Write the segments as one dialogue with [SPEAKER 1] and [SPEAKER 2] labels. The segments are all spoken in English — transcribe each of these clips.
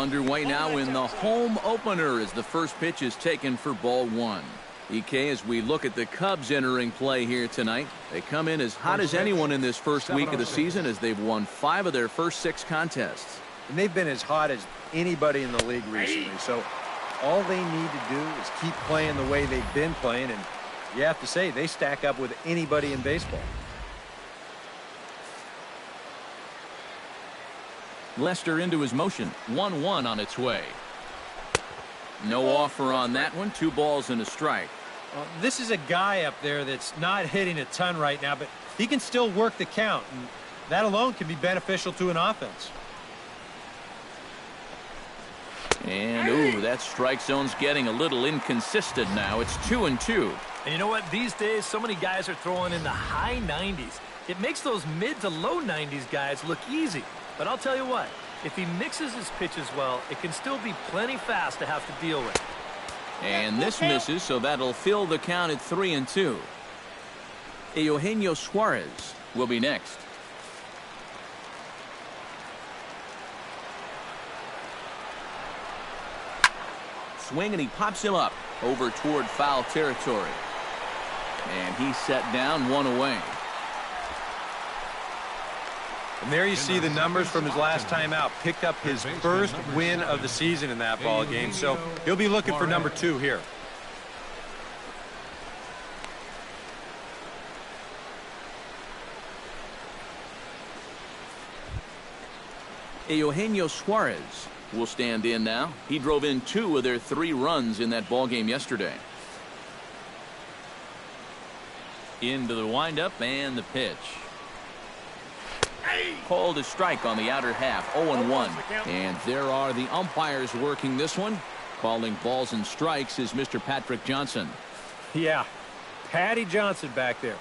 [SPEAKER 1] Underway now in the home opener as the first pitch is taken for ball one. EK, as we look at the Cubs entering play here tonight, they come in as hot as anyone in this first week of the season as they've won 5 of their first 6 contests.
[SPEAKER 2] And they've been as hot as anybody in the league recently. So all they need to do is keep playing the way they've been playing, and you have to say they stack up with anybody in baseball.
[SPEAKER 1] Lester into his motion. 1-1 on its way. No offer on that one. 2 balls and a strike.
[SPEAKER 2] Well, this is a guy up there that's not hitting a ton right now, but he can still work the count, and that alone can be beneficial to an offense.
[SPEAKER 1] And, ooh, that strike zone's getting a little inconsistent now. It's 2-2.
[SPEAKER 3] And you know what? These days, so many guys are throwing in the high 90s. It makes those mid to low 90s guys look easy. But I'll tell you what, if he mixes his pitches well, it can still be plenty fast to have to deal with.
[SPEAKER 1] And this misses, so that'll fill the count at 3-2. Eugenio Suarez will be next. Swing, and he pops him up over toward foul territory. And he's set down, 1 away.
[SPEAKER 2] And there you see the numbers from his last time out. Picked up his first win of the season in that ball game. So he'll be looking for number 2 here.
[SPEAKER 1] Eugenio Suarez will stand in now. He drove in 2 of their 3 runs in that ball game yesterday. Into the windup and the pitch. Called a strike on the outer half. 0-1. And there are the umpires working this one. Calling balls and strikes is Mr. Patrick Johnson.
[SPEAKER 2] Yeah, Patty Johnson back there.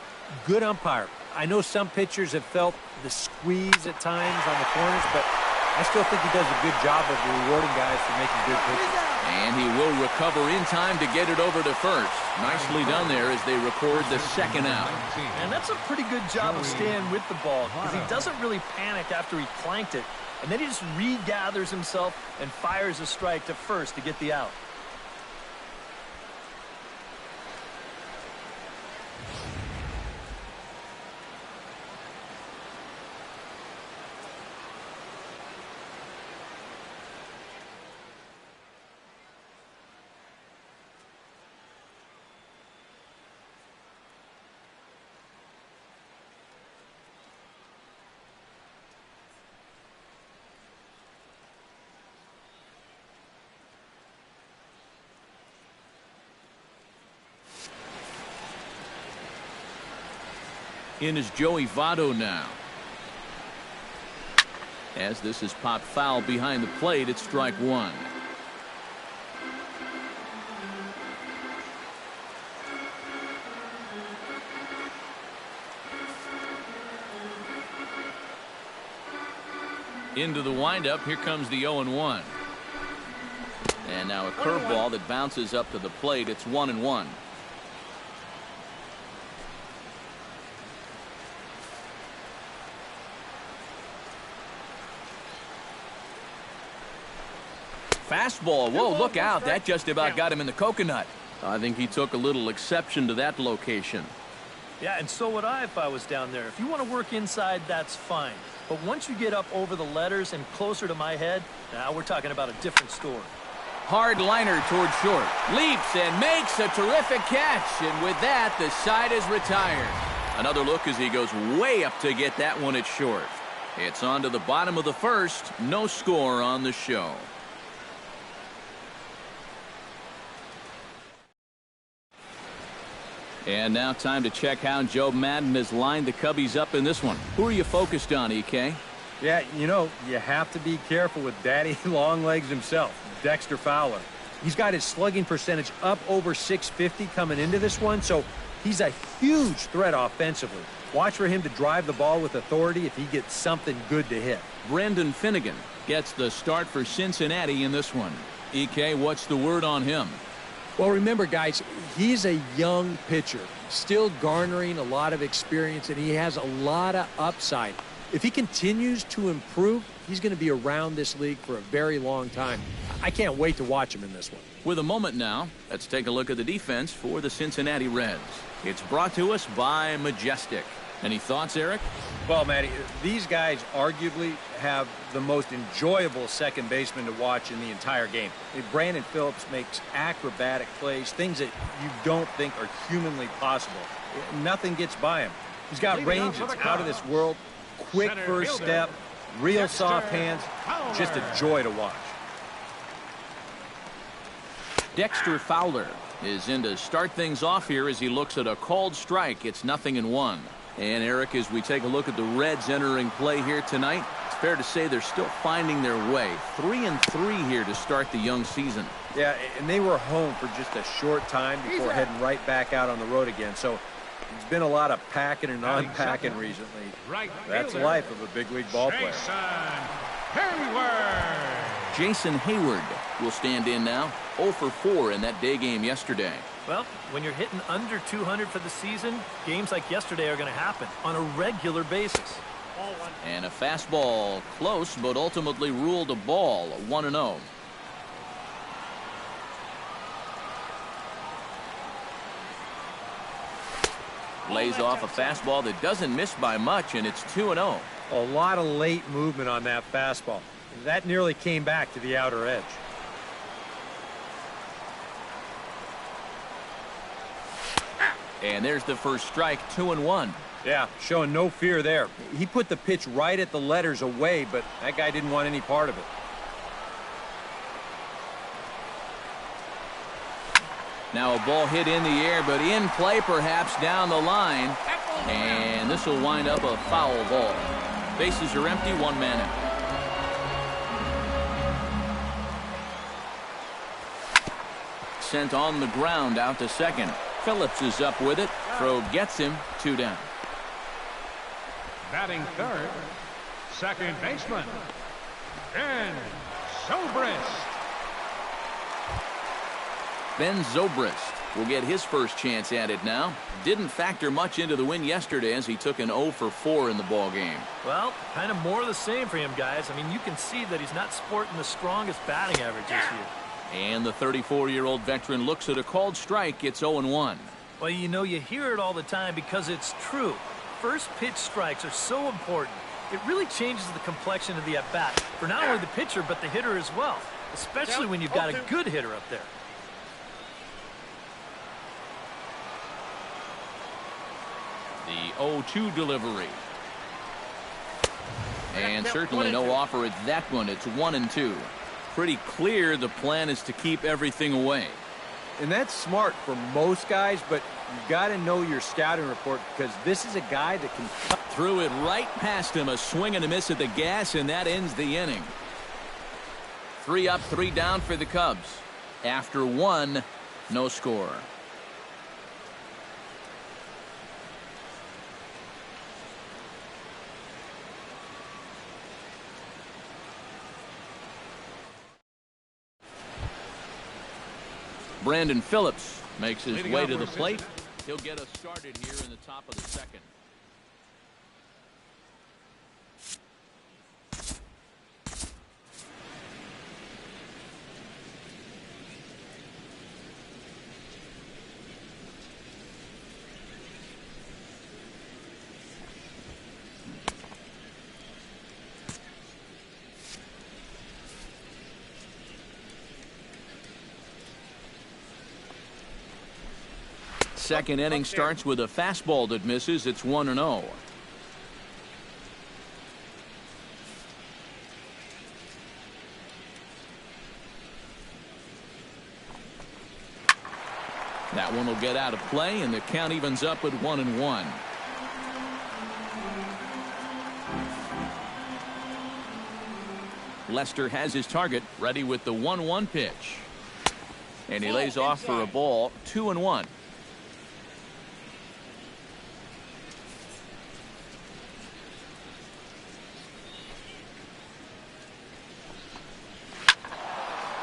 [SPEAKER 2] Good umpire. I know some pitchers have felt the squeeze at times on the corners, but I still think he does a good job of rewarding guys for making good pitches.
[SPEAKER 1] And he will recover in time to get it over to first. Nicely done there as they record the second out.
[SPEAKER 3] And that's a pretty good job of staying with the ball, because he doesn't really panic after he clanked it. And then he just regathers himself and fires a strike to first to get the out.
[SPEAKER 1] In is Joey Votto now. As this is popped foul behind the plate, it's strike 1. Into the windup. Here comes the 0-1. And now a curveball that bounces up to the plate. It's 1-1. Fastball. Whoa, look out. That just about got him in the coconut. I think he took a little exception to that location.
[SPEAKER 3] Yeah, and so would I if I was down there. If you want to work inside, that's fine. But once you get up over the letters and closer to my head, now we're talking about a different story.
[SPEAKER 1] Hard liner toward short. Leaps and makes a terrific catch. And with that, the side is retired. Another look as he goes way up to get that one at short. It's on to the bottom of the first. No score on the show. And now time to check how Joe Madden has lined the Cubbies up in this one. Who are you focused on, EK?
[SPEAKER 2] Yeah, you know, you have to be careful with Daddy Longlegs himself, Dexter Fowler. He's got his slugging percentage up over 650 coming into this one, so he's a huge threat offensively. Watch for him to drive the ball with authority if he gets something good to hit.
[SPEAKER 1] Brendan Finnegan gets the start for Cincinnati in this one. EK, what's the word on him?
[SPEAKER 4] Well, remember, guys, he's a young pitcher, still garnering a lot of experience, and he has a lot of upside. If he continues to improve, he's going to be around this league for a very long time. I can't wait to watch him in this one.
[SPEAKER 1] With a moment now, let's take a look at the defense for the Cincinnati Reds. It's brought to us by Majestic. Any thoughts, Eric?
[SPEAKER 2] Well, Matty, these guys arguably have the most enjoyable second baseman to watch in the entire game. Brandon Phillips makes acrobatic plays, things that you don't think are humanly possible. Nothing gets by him. He's got range that's out of this world, quick first step, real soft hands, just a joy to watch.
[SPEAKER 1] Dexter Fowler is in to start things off here as he looks at a called strike. It's 0-1. And Eric, as we take a look at the Reds entering play here tonight, it's fair to say they're still finding their way. 3-3 here to start the young season.
[SPEAKER 2] Yeah, and they were home for just a short time before heading right back out on the road again. So it's been a lot of packing and unpacking recently. That's the life of a big league ball player.
[SPEAKER 1] Jason Hayward will stand in now. 0 for 4 in that day game yesterday.
[SPEAKER 3] Well, when you're hitting under 200 for the season, games like yesterday are going to happen on a regular basis.
[SPEAKER 1] And a fastball close, but ultimately ruled a ball. 1-0. Lays off a fastball that doesn't miss by much, and it's 2-0.
[SPEAKER 2] A lot of late movement on that fastball. That nearly came back to the outer edge.
[SPEAKER 1] And there's the first strike, 2-1.
[SPEAKER 2] Yeah, showing no fear there. He put the pitch right at the letters away, but that guy didn't want any part of it.
[SPEAKER 1] Now a ball hit in the air, but in play perhaps down the line. And this will wind up a foul ball. Bases are empty, 1 man out. Sent on the ground out to second. Phillips is up with it. Throw gets him. 2 down.
[SPEAKER 5] Batting third, second baseman, Ben Zobrist.
[SPEAKER 1] Ben Zobrist will get his first chance at it now. Didn't factor much into the win yesterday as he took an 0 for 4 in the ball game.
[SPEAKER 3] Well, kind of more of the same for him, guys. I mean, you can see that he's not sporting the strongest batting average this year.
[SPEAKER 1] And the 34-year-old veteran looks at a called strike. It's 0-1.
[SPEAKER 3] Well, you know, you hear it all the time because it's true. First pitch strikes are so important. It really changes the complexion of the at-bat for not only the pitcher but the hitter as well, especially when you've got a good hitter up there.
[SPEAKER 1] The 0-2 delivery. And certainly no offer at that one. It's 1-2. Pretty clear the plan is to keep everything away.
[SPEAKER 2] And that's smart for most guys, but you got to know your scouting report because this is a guy that can cut.
[SPEAKER 1] Threw it right past him, a swing and a miss at the gas, and that ends the inning. 3 up, 3 down for the Cubs. After 1, no score. Brandon Phillips makes his way to the plate. He'll get us started here in the top of the second. Second inning starts with a fastball that misses. It's 1-0. That one will get out of play, and the count evens up at 1-1. Lester has his target ready with the 1-1 pitch. And he lays off for a ball. 2-1.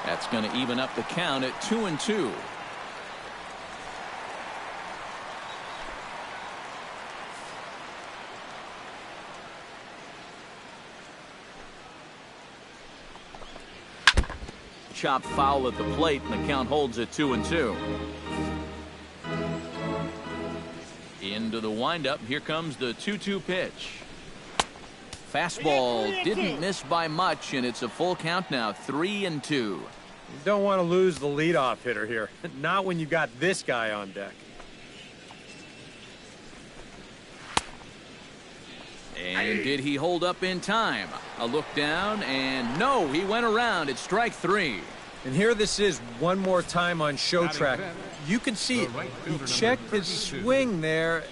[SPEAKER 1] That's going to even up the count at 2-2. chopped foul at the plate, and the count holds at 2-2. Into the windup. Here comes the 2-2 pitch. Fastball didn't miss by much, and it's a full count now, 3-2.
[SPEAKER 2] You don't want to lose the leadoff hitter here. Not when you got this guy on deck.
[SPEAKER 1] And did he hold up in time? A look down, and no, he went around. It's strike 3.
[SPEAKER 2] And here this is one more time on show track. You can see it. He checked his swing there,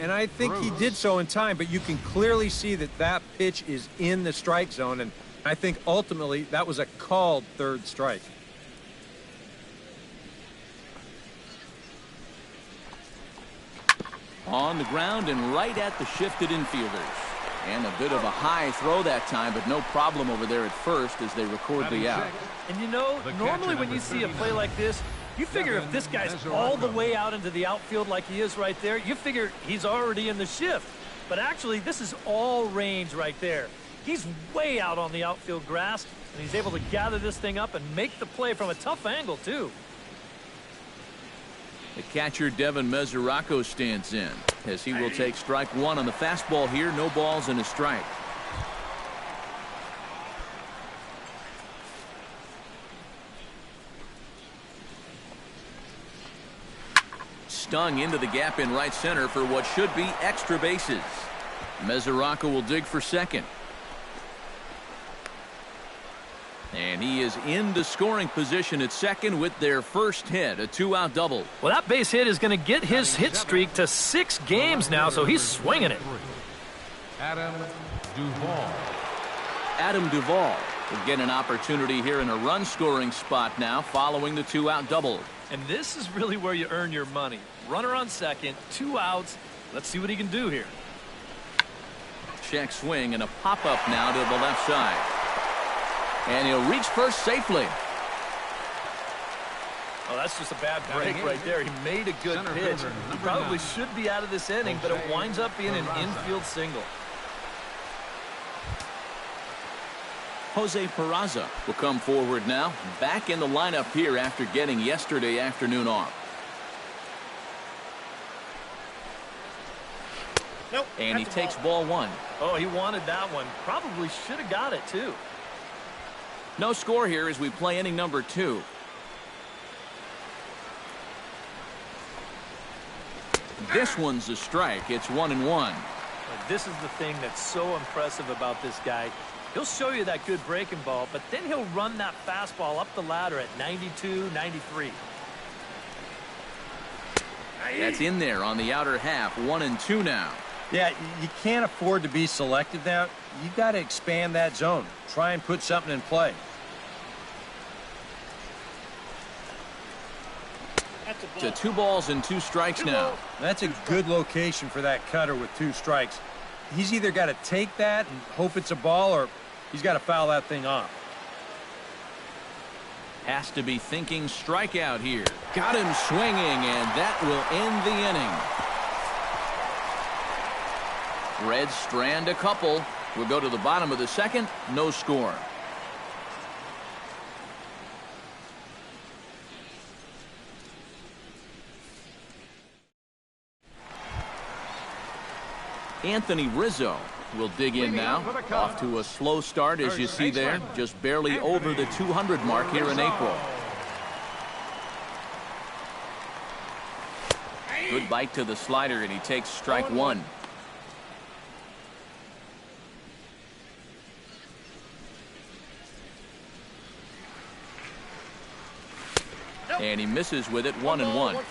[SPEAKER 2] and I think he did so in time, but you can clearly see that that pitch is in the strike zone, and I think ultimately that was a called third strike.
[SPEAKER 1] On the ground and right at the shifted infielders. And a bit of a high throw that time, but no problem over there at first as they record the out.
[SPEAKER 3] And you know, normally when you see a play like this, you figure if this guy's all the way out into the outfield like he is right there, you figure he's already in the shift. But actually, this is all range right there. He's way out on the outfield grass, and he's able to gather this thing up and make the play from a tough angle, too.
[SPEAKER 1] The catcher, Devin Mesoraco, stands in as he will take strike 1 on the fastball here. No balls and a strike. Stung into the gap in right center for what should be extra bases. Mesoraco will dig for second. And he is into scoring position at second with their first hit, a 2-out double.
[SPEAKER 3] Well, that base hit is going to get his hit streak to 6 games now, so he's swinging it.
[SPEAKER 5] Adam Duvall.
[SPEAKER 1] Adam Duvall will get an opportunity here in a run-scoring spot now following the 2-out double.
[SPEAKER 3] And this is really where you earn your money. Runner on second, 2 outs. Let's see what he can do here.
[SPEAKER 1] Check swing and a pop-up now to the left side. And he'll reach first safely.
[SPEAKER 3] Oh, that's just a bad break right there. He made a good pitch. He probably should be out of this inning, but it winds up being an infield single.
[SPEAKER 1] Jose Peraza will come forward now. Back in the lineup here after getting yesterday afternoon off.
[SPEAKER 3] Nope.
[SPEAKER 1] And he takes ball 1.
[SPEAKER 3] Oh, he wanted that one. Probably should have got it, too.
[SPEAKER 1] No score here as we play inning number 2. This one's a strike. It's 1-1.
[SPEAKER 3] This is the thing that's so impressive about this guy. He'll show you that good breaking ball, but then he'll run that fastball up the ladder at 92, 93.
[SPEAKER 1] That's in there on the outer half. 1-2 now.
[SPEAKER 2] Yeah, you can't afford to be selected now. You got to expand that zone. Try and put something in play.
[SPEAKER 1] To 2 balls and 2 strikes now.
[SPEAKER 2] That's a good location for that cutter with 2 strikes. He's either got to take that and hope it's a ball, or he's got to foul that thing off.
[SPEAKER 1] Has to be thinking strikeout here. Got him swinging, and that will end the inning. Reds strand a couple. We'll go to the bottom of the second. No score. Anthony Rizzo will dig in now. Off to a slow start, as you see there. Just barely over the 200 mark here in April. Good bite to the slider, and he takes strike 1. And he misses with it. 1-1.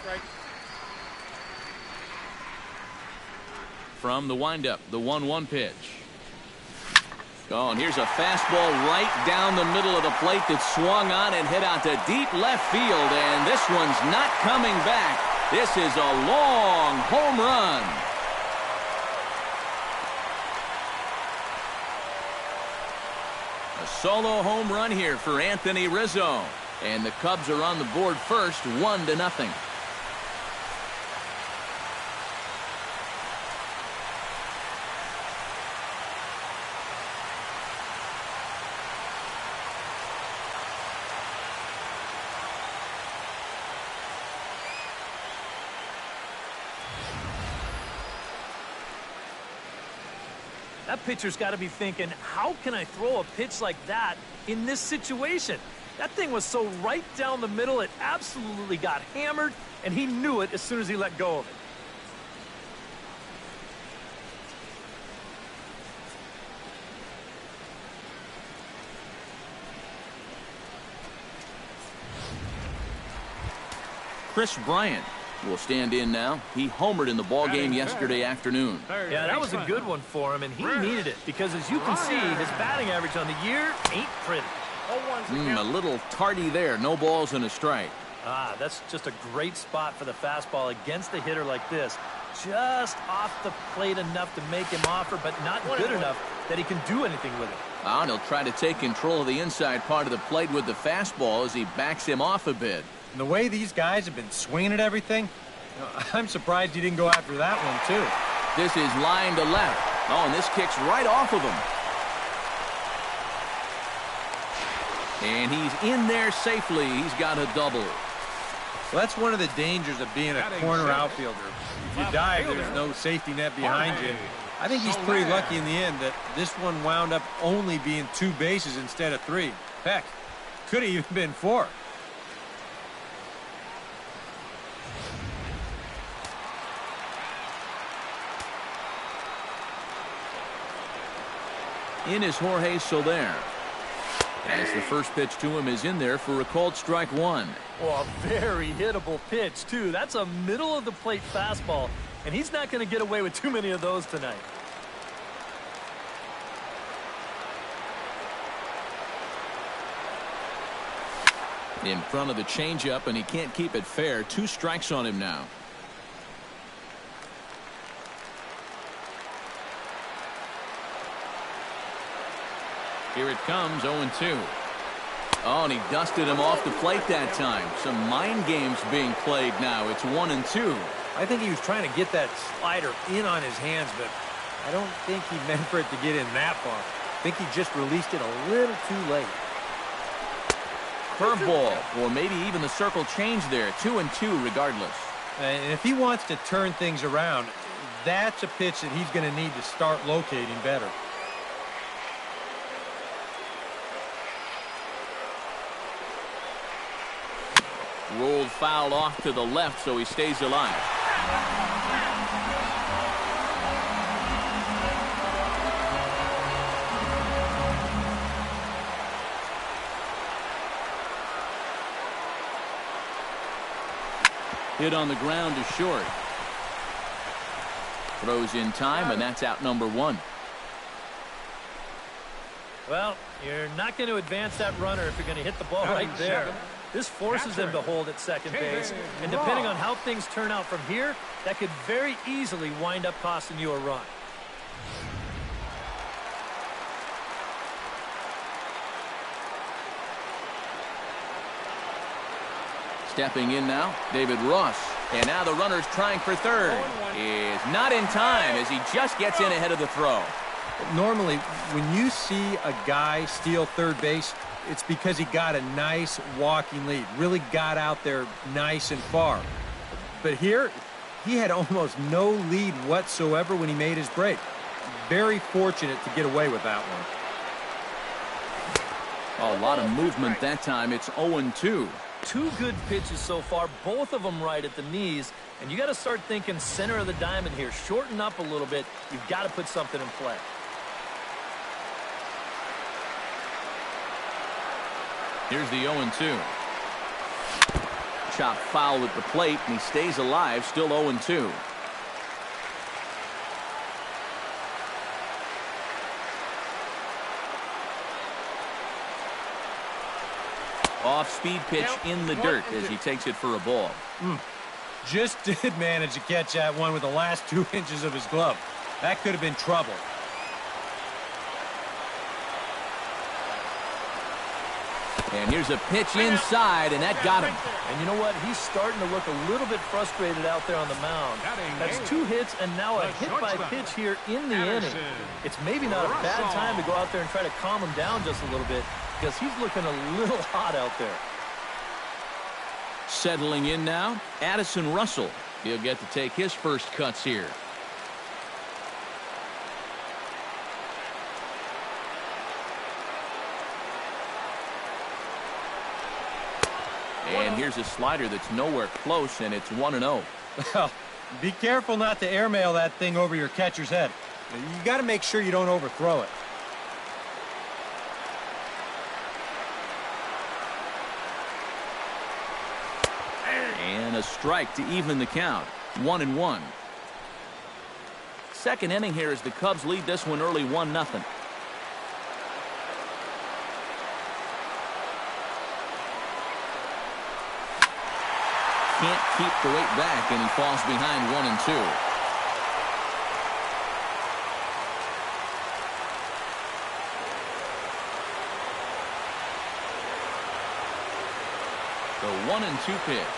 [SPEAKER 1] From the windup, the 1-1 pitch. Oh, and here's a fastball right down the middle of the plate that swung on and hit out to deep left field, and this one's not coming back. This is a long home run. A solo home run here for Anthony Rizzo, and the Cubs are on the board first, 1-0.
[SPEAKER 3] That pitcher's got to be thinking, how can I throw a pitch like that in this situation? That thing was so right down the middle, it absolutely got hammered, and he knew it as soon as he let go of it.
[SPEAKER 1] Chris Bryant will stand in now. He homered in the ball game yesterday afternoon.
[SPEAKER 3] Yeah, that was a good one for him, and he needed it because, as you can see, his batting average on the year ain't pretty.
[SPEAKER 1] A little tardy there. No balls and a strike.
[SPEAKER 3] That's just a great spot for the fastball against a hitter like this. Just off the plate enough to make him offer, but not good enough that he can do anything with it.
[SPEAKER 1] And he'll try to take control of the inside part of the plate with the fastball as he backs him off a bit.
[SPEAKER 2] And the way these guys have been swinging at everything, I'm surprised he didn't go after that one, too.
[SPEAKER 1] This is line to left. And this kicks right off of him. And he's in there safely. He's got a double.
[SPEAKER 2] Well, that's one of the dangers of being a corner outfielder. If you dive, there's no safety net behind you. I think he's pretty lucky in the end that this one wound up only being 2 bases instead of 3. Heck, could have even been 4.
[SPEAKER 1] In is Jorge Soler. As the first pitch to him is in there for a called strike 1.
[SPEAKER 3] Well, a very hittable pitch, too. That's a middle-of-the-plate fastball, and he's not going to get away with too many of those tonight.
[SPEAKER 1] In front of the changeup, and he can't keep it fair. 2 strikes on him now. Here it comes, 0-2. And he dusted him off the plate that time. Some mind games being played now. It's 1-2.
[SPEAKER 2] I think he was trying to get that slider in on his hands, but I don't think he meant for it to get in that far. I think he just released it a little too late.
[SPEAKER 1] Curveball, or maybe even the circle change there. 2-2 regardless.
[SPEAKER 2] And if he wants to turn things around, that's a pitch that he's going to need to start locating better.
[SPEAKER 1] Rolled foul off to the left, so he stays alive. Hit on the ground to short. Throws in time, and that's out number 1.
[SPEAKER 3] Well, you're not going to advance that runner if you're going to hit the ball right there. This forces them to hold at second base, and depending on how things turn out from here, that could very easily wind up costing you a run.
[SPEAKER 1] Stepping in now, David Ross. And now the runner's trying for third. Is not in time as he just gets in ahead of the throw.
[SPEAKER 2] Normally, when you see a guy steal third base, it's because he got a nice walking lead, really got out there nice and far. But here, he had almost no lead whatsoever when he made his break. Very fortunate to get away with that one.
[SPEAKER 1] A lot of movement that time. It's 0-2.
[SPEAKER 3] 2 good pitches so far, both of them right at the knees, and you got to start thinking center of the diamond here. Shorten up a little bit. You've got to put something in play.
[SPEAKER 1] Here's the 0-2. Chop foul at the plate, and he stays alive, still 0-2. Off-speed pitch in the dirt as he takes it for a ball.
[SPEAKER 2] Just did manage to catch that one with the last 2 inches of his glove. That could have been trouble.
[SPEAKER 1] And here's a pitch inside, and that got him.
[SPEAKER 3] And you know what? He's starting to look a little bit frustrated out there on the mound. That's 2 hits and now a hit-by-pitch here in the inning. It's maybe not a bad time to go out there and try to calm him down just a little bit because he's looking a little hot out there.
[SPEAKER 1] Settling in now, Addison Russell. He'll get to take his first cuts here. here's a slider that's nowhere close, and it's 1-0.
[SPEAKER 2] Well, be careful not to airmail that thing over your catcher's head. You got to make sure you don't overthrow it.
[SPEAKER 1] And a strike to even the count. 1-1. Second inning here as the Cubs lead this one early 1-0. Can't keep the weight back, and he falls behind 1-2. The 1-2 pitch.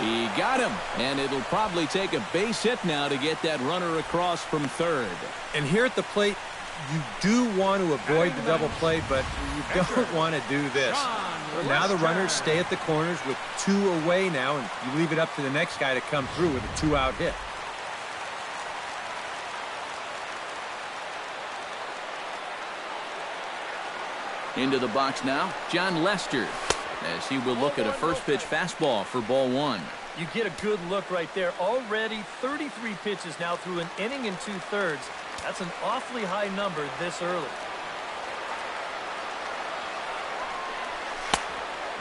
[SPEAKER 1] He got him, and it'll probably take a base hit now to get that runner across from third.
[SPEAKER 2] And here at the plate, you do want to avoid the double play, but you don't want to do this. Now the runners stay at the corners with 2 away now, and you leave it up to the next guy to come through with a 2-out hit.
[SPEAKER 1] Into the box now, John Lester, as he will look at a first pitch fastball for ball 1.
[SPEAKER 3] You get a good look right there. Already 33 pitches now through an inning and 2/3. That's an awfully high number this early.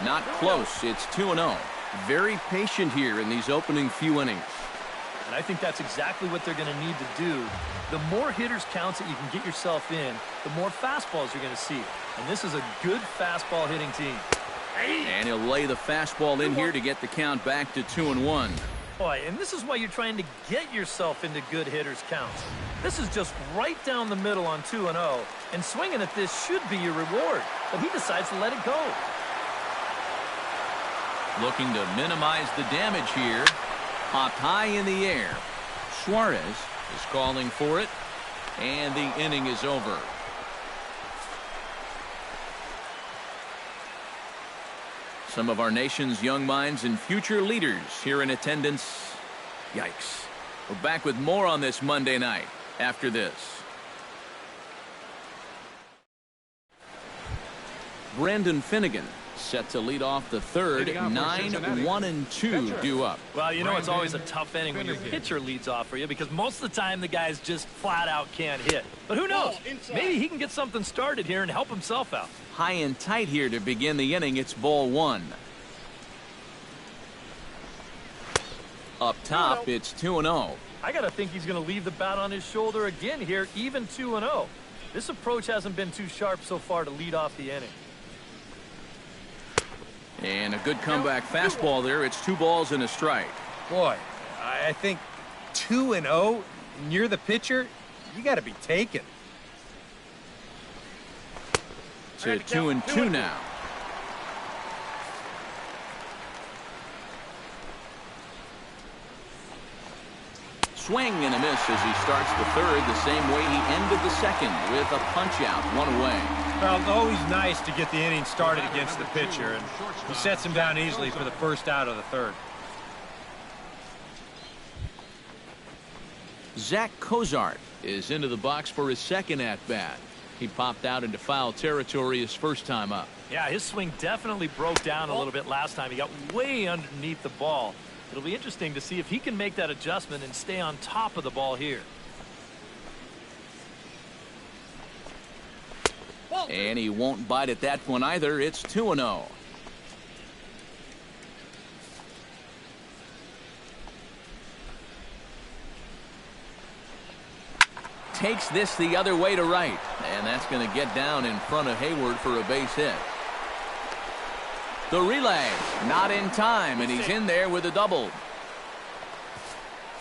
[SPEAKER 1] Not close. It's 2-0. Very patient here in these opening few innings.
[SPEAKER 3] And I think that's exactly what they're going to need to do. The more hitters counts that you can get yourself in, the more fastballs you're going to see. And this is a good fastball hitting team.
[SPEAKER 1] And he'll lay the fastball in here to get the count back to 2-1.
[SPEAKER 3] Boy, and this is why you're trying to get yourself into good hitters counts. This is just right down the middle on 2-0, and swinging at this should be your reward, but he decides to let it go.
[SPEAKER 1] Looking to minimize the damage here. Popped high in the air. Suarez is calling for it, and the inning is over. Some of our nation's young minds and future leaders here in attendance. Yikes. We're back with more on this Monday night after this. Brandon Finnegan set to lead off the third. 9-1-2 due up.
[SPEAKER 3] Well, you know it's always a tough inning when your pitcher leads off for you because most of the time the guys just flat out can't hit. But who knows? Maybe he can get something started here and help himself out.
[SPEAKER 1] High and tight here to begin the inning. It's ball 1. Up top, it's 2-0.
[SPEAKER 3] I got to think he's going to leave the bat on his shoulder again here, even 2-0. This approach hasn't been too sharp so far to lead off the inning.
[SPEAKER 1] And a good comeback fastball there. It's 2 balls and a strike.
[SPEAKER 2] Boy, I think 2-0, and you're the pitcher, you got to be taken.
[SPEAKER 1] To 2-2 now. Swing and a miss as he starts the third the same way he ended the second with a punch out, 1 away.
[SPEAKER 2] Well, always nice to get the inning started against the pitcher, and he sets him down easily for the first out of the third.
[SPEAKER 1] Zach Cozart is into the box for his second at-bat. He popped out into foul territory his first time up.
[SPEAKER 3] Yeah, his swing definitely broke down a little bit last time. He got way underneath the ball. It'll be interesting to see if he can make that adjustment and stay on top of the ball here.
[SPEAKER 1] And he won't bite at that one either. It's 2-0. Takes this the other way to right, and that's going to get down in front of Hayward for a base hit. The relay not in time, and he's in there with a double.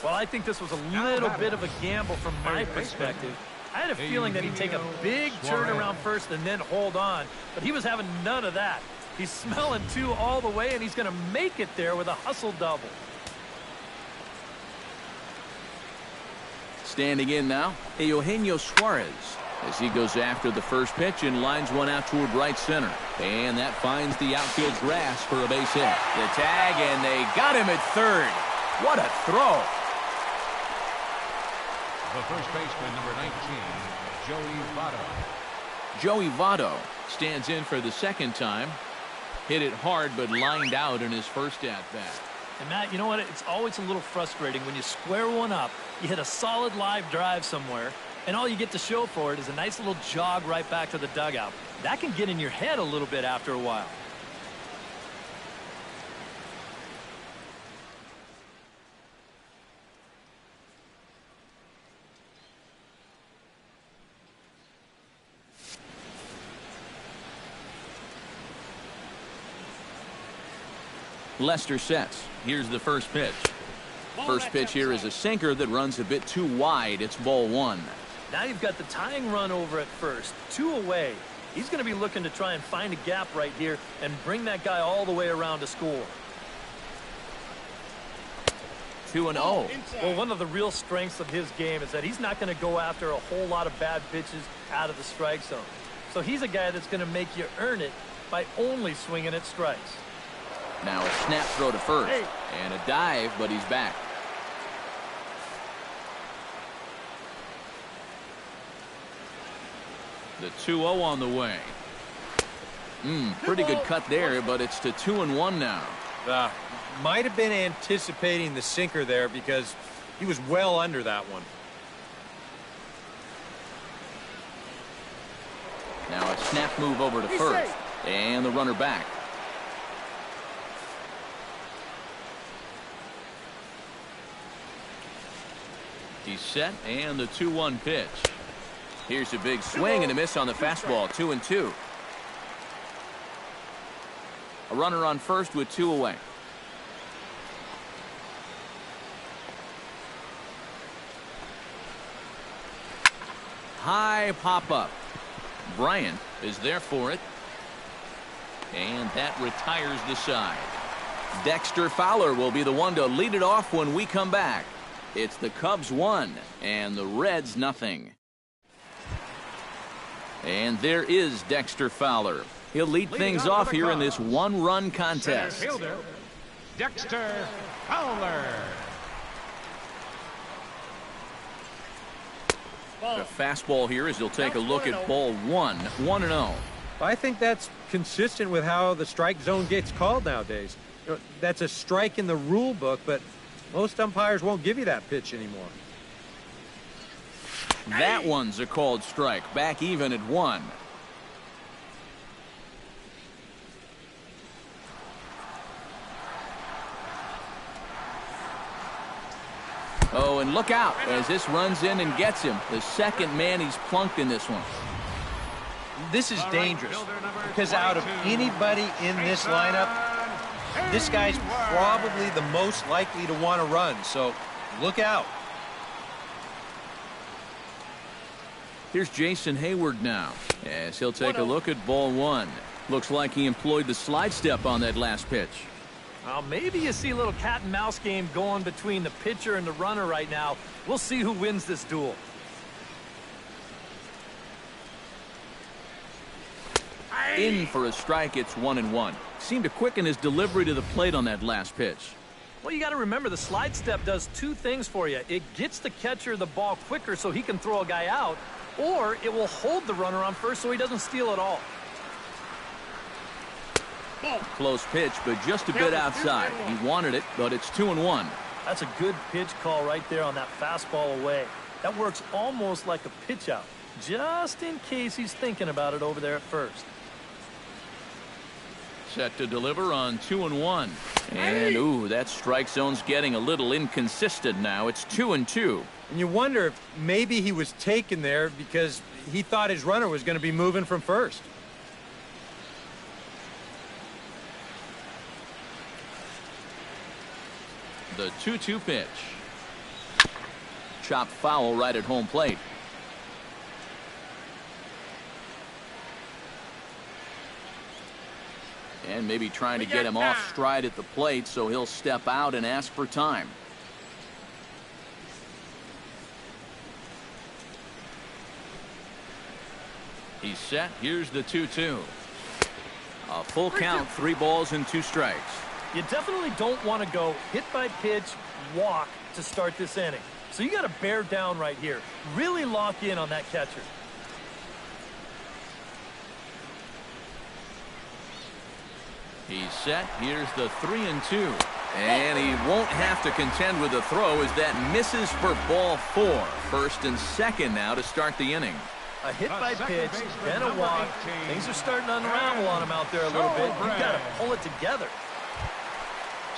[SPEAKER 3] Well, I think this was a little bit of a gamble from my perspective. I had a feeling that he'd take a big turn around first and then hold on, but he was having none of that. He's smelling 2 all the way, and he's going to make it there with a hustle double.
[SPEAKER 1] Standing in now, Eugenio Suarez, as he goes after the first pitch and lines one out toward right center. And that finds the outfield grass for a base hit. The tag, and they got him at third. What a throw.
[SPEAKER 5] The first baseman, number 19, Joey Votto.
[SPEAKER 1] Joey Votto stands in for the second time. Hit it hard, but lined out in his first at-bat.
[SPEAKER 3] And, Matt, you know what? It's always a little frustrating when you square one up, you hit a solid live drive somewhere, and all you get to show for it is a nice little jog right back to the dugout. That can get in your head a little bit after a while.
[SPEAKER 1] Lester sets. Here's the first pitch. First pitch here is a sinker that runs a bit too wide. It's ball one.
[SPEAKER 3] Now you've got the tying run over at first. 2 away. He's going to be looking to try and find a gap right here and bring that guy all the way around to score.
[SPEAKER 1] 2-0.
[SPEAKER 3] Well, one of the real strengths of his game is that he's not going to go after a whole lot of bad pitches out of the strike zone. So he's a guy that's going to make you earn it by only swinging at strikes.
[SPEAKER 1] Now a snap throw to first. And a dive, but he's back. The 2-0 on the way. Pretty good cut there, but it's to 2-1 now.
[SPEAKER 2] Might have been anticipating the sinker there because he was well under that one.
[SPEAKER 1] Now a snap move over to first. And the runner back. He's set, and the 2-1 pitch. Here's a big swing and a miss on the fastball. 2-2. A runner on first with 2 away. High pop up. Bryant is there for it. And that retires the side. Dexter Fowler will be the one to lead it off when we come back. It's the Cubs 1 and the Reds nothing. And there is Dexter Fowler. He'll lead things off here in this one-run contest.
[SPEAKER 5] Center fielder, Dexter Fowler.
[SPEAKER 1] The fastball here as he'll take a look at ball 1. 1-0.
[SPEAKER 2] I think that's consistent with how the strike zone gets called nowadays. That's a strike in the rule book, but most umpires won't give you that pitch anymore.
[SPEAKER 1] That one's a called strike. Back even at 1. Oh, and look out as this runs in and gets him. The second man he's plunked in this one.
[SPEAKER 2] This is dangerous because out of anybody in this lineup, this guy's probably the most likely to want to run, so look out.
[SPEAKER 1] Here's Jason Hayward now as he'll take a look at ball 1. Looks like he employed the slide step on that last pitch.
[SPEAKER 3] Well, maybe you see a little cat and mouse game going between the pitcher and the runner right now. We'll see who wins this duel.
[SPEAKER 1] In for a strike. It's 1-1. Seemed to quicken his delivery to the plate on that last pitch.
[SPEAKER 3] Well, you got to remember the slide step does 2 things for you. It gets the catcher the ball quicker so he can throw a guy out, or it will hold the runner on first so he doesn't steal it all.
[SPEAKER 1] Close pitch, but just a bit outside. He wanted it, but it's 2-1.
[SPEAKER 3] That's a good pitch call right there on that fastball away. That works almost like a pitch out, just in case he's thinking about it over there at first.
[SPEAKER 1] Set to deliver on 2-1. And, ooh, that strike zone's getting a little inconsistent now. It's 2-2.
[SPEAKER 2] And you wonder if maybe he was taken there because he thought his runner was going to be moving from first.
[SPEAKER 1] The 2-2 pitch. Chopped foul right at home plate. And maybe trying to get him off stride at the plate, so he'll step out and ask for time. He's set. Here's the 2-2. A full count, 3 balls and 2 strikes.
[SPEAKER 3] You definitely don't want to go hit by pitch, walk to start this inning. So you got to bear down right here. Really lock in on that catcher.
[SPEAKER 1] He's set. Here's the 3-2. And he won't have to contend with the throw as that misses for ball 4. First and second now to start the inning.
[SPEAKER 3] A hit by pitch, then a walk. Things are starting to unravel on him out there a little bit. You've got to pull it together.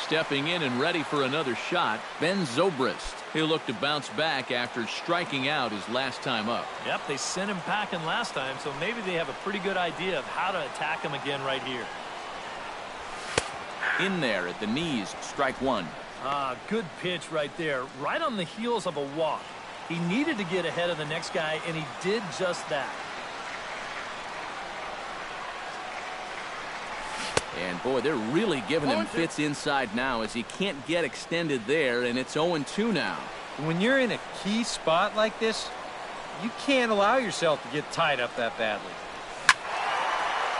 [SPEAKER 1] Stepping in and ready for another shot, Ben Zobrist. He'll look to bounce back after striking out his last time up.
[SPEAKER 3] Yep, they sent him packing last time, so maybe they have a pretty good idea of how to attack him again right here.
[SPEAKER 1] In there at the knees, strike one.
[SPEAKER 3] Good pitch right there, right on the heels of a walk. He needed to get ahead of the next guy, and he did just that.
[SPEAKER 1] And boy, they're really giving him fits inside now as he can't get extended there, and it's 0-2 now.
[SPEAKER 2] When you're in a key spot like this, you can't allow yourself to get tied up that badly.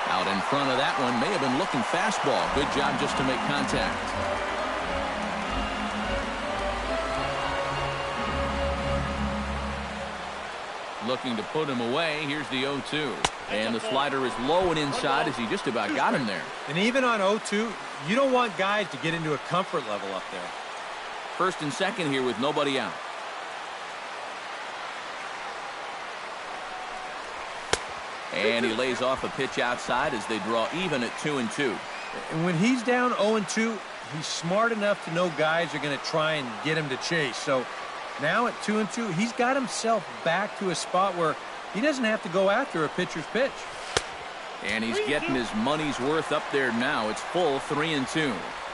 [SPEAKER 1] Out in front of that one, may have been looking fastball. Good job just to make contact. Looking to put him away. Here's the 0-2. And the slider is low and inside as he just about got him there.
[SPEAKER 2] And even on 0-2, you don't want guys to get into a comfort level up there.
[SPEAKER 1] First and second here with nobody out. And he lays off a pitch outside as they draw even at 2-2.
[SPEAKER 2] And when he's down 0-2, he's smart enough to know guys are going to try and get him to chase. So now at 2-2, he's got himself back to a spot where he doesn't have to go after a pitcher's pitch.
[SPEAKER 1] And he's getting his money's worth up there now. It's full 3-2.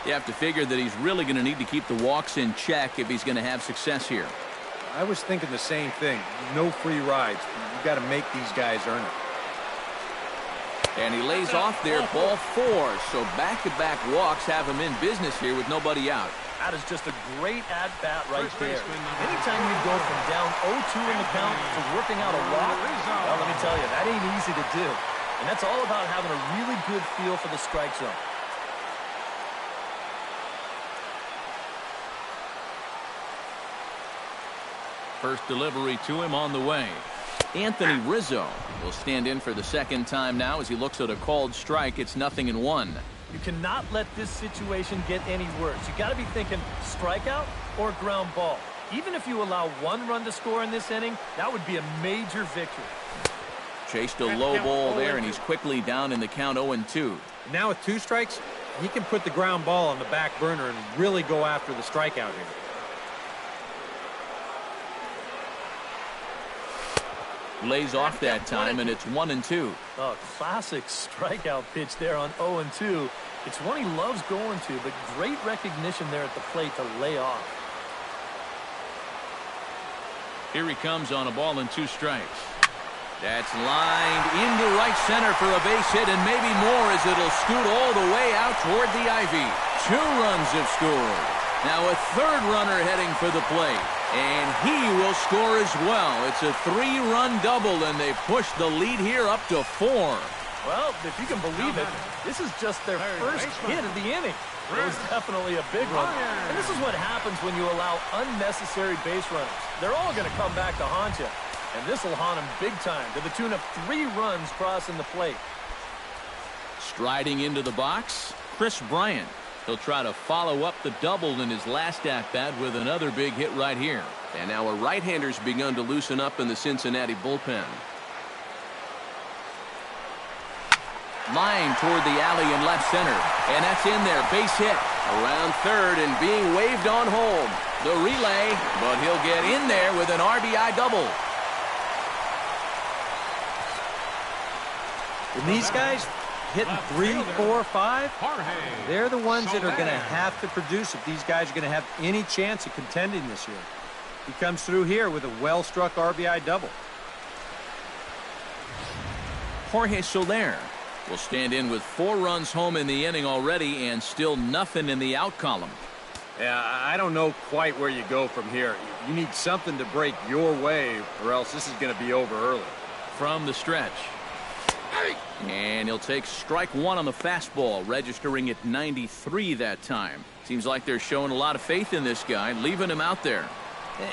[SPEAKER 1] You have to figure that he's really going to need to keep the walks in check if he's going to have success here.
[SPEAKER 2] I was thinking the same thing. No free rides. You've got to make these guys earn it.
[SPEAKER 1] And he lays off there, ball 4. So back-to-back walks have him in business here with nobody out.
[SPEAKER 3] That is just a great at-bat right there. Anytime you go from down 0-2 in the count to working out a walk, well, let me tell you, that ain't easy to do. And that's all about having a really good feel for the strike zone.
[SPEAKER 1] First delivery to him on the way. Anthony Rizzo will stand in for the second time now as he looks at a called strike. It's 0-1.
[SPEAKER 3] You cannot let this situation get any worse. You got to be thinking strikeout or ground ball. Even if you allow 1 run to score in this inning, that would be a major victory.
[SPEAKER 1] Chased a low ball there, and he's quickly down in the count 0-2.
[SPEAKER 2] Now with 2 strikes, he can put the ground ball on the back burner and really go after the strikeout here.
[SPEAKER 1] Lays off that time, and it's 1-2.
[SPEAKER 3] Oh, classic strikeout pitch there on 0-2. It's one he loves going to, but great recognition there at the plate to lay off.
[SPEAKER 1] Here he comes on a ball and 2 strikes. That's lined into right center for a base hit, and maybe more as it'll scoot all the way out toward the ivy. 2 runs have scored. Now a 3rd runner heading for the plate. And he will score as well. It's a 3-run double, and they push the lead here up to 4.
[SPEAKER 3] Well, if you can believe it, this is just their first hit of the inning. It was definitely a big one. And this is what happens when you allow unnecessary base runners. They're all going to come back to haunt you. And this will haunt them big time to the tune of 3 runs crossing the plate.
[SPEAKER 1] Striding into the box, Chris Bryant. He'll try to follow up the double in his last at-bat with another big hit right here. And now a right-hander's begun to loosen up in the Cincinnati bullpen. Line toward the alley in left center. And that's in there. Base hit. Around third and being waved on home. The relay, but he'll get in there with an RBI double.
[SPEAKER 2] And these guys hitting 3, 4, 5, they're the ones that are going to have to produce if these guys are going to have any chance of contending this year. He comes through here with a well-struck RBI double.
[SPEAKER 1] Jorge Soler will stand in with 4 runs home in the inning already and still nothing in the out column.
[SPEAKER 2] Yeah, I don't know quite where you go from here. You need something to break your way, or else this is going to be over early.
[SPEAKER 1] From the stretch. And he'll take strike 1 on the fastball, registering at 93 that time. Seems like they're showing a lot of faith in this guy, leaving him out there.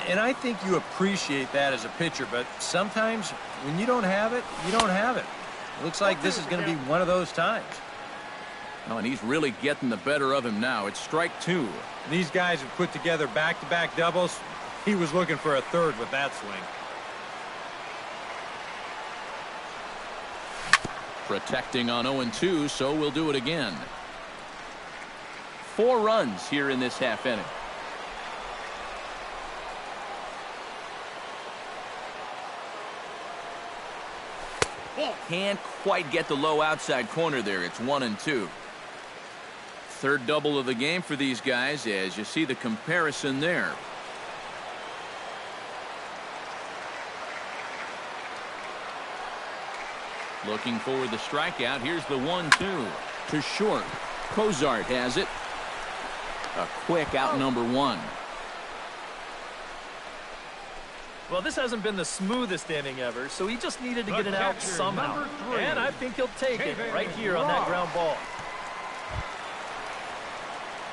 [SPEAKER 2] And I think you appreciate that as a pitcher, but sometimes when you don't have it, you don't have it. It looks like this is going to be one of those times.
[SPEAKER 1] Oh, and he's really getting the better of him now. It's strike 2.
[SPEAKER 2] These guys have put together back-to-back doubles. He was looking for a third with that swing.
[SPEAKER 1] Protecting on 0-2, so we'll do it again. 4 runs here in this half inning. Can't quite get the low outside corner there. It's 1-2. Third double of the game for these guys, as you see the comparison there. Looking for the strikeout. Here's the 1-2 to short. Cozart has it. A quick out, number 1.
[SPEAKER 3] Well, this hasn't been the smoothest inning ever, so he just needed to get it out somehow. And I think he'll take it right here on that ground ball.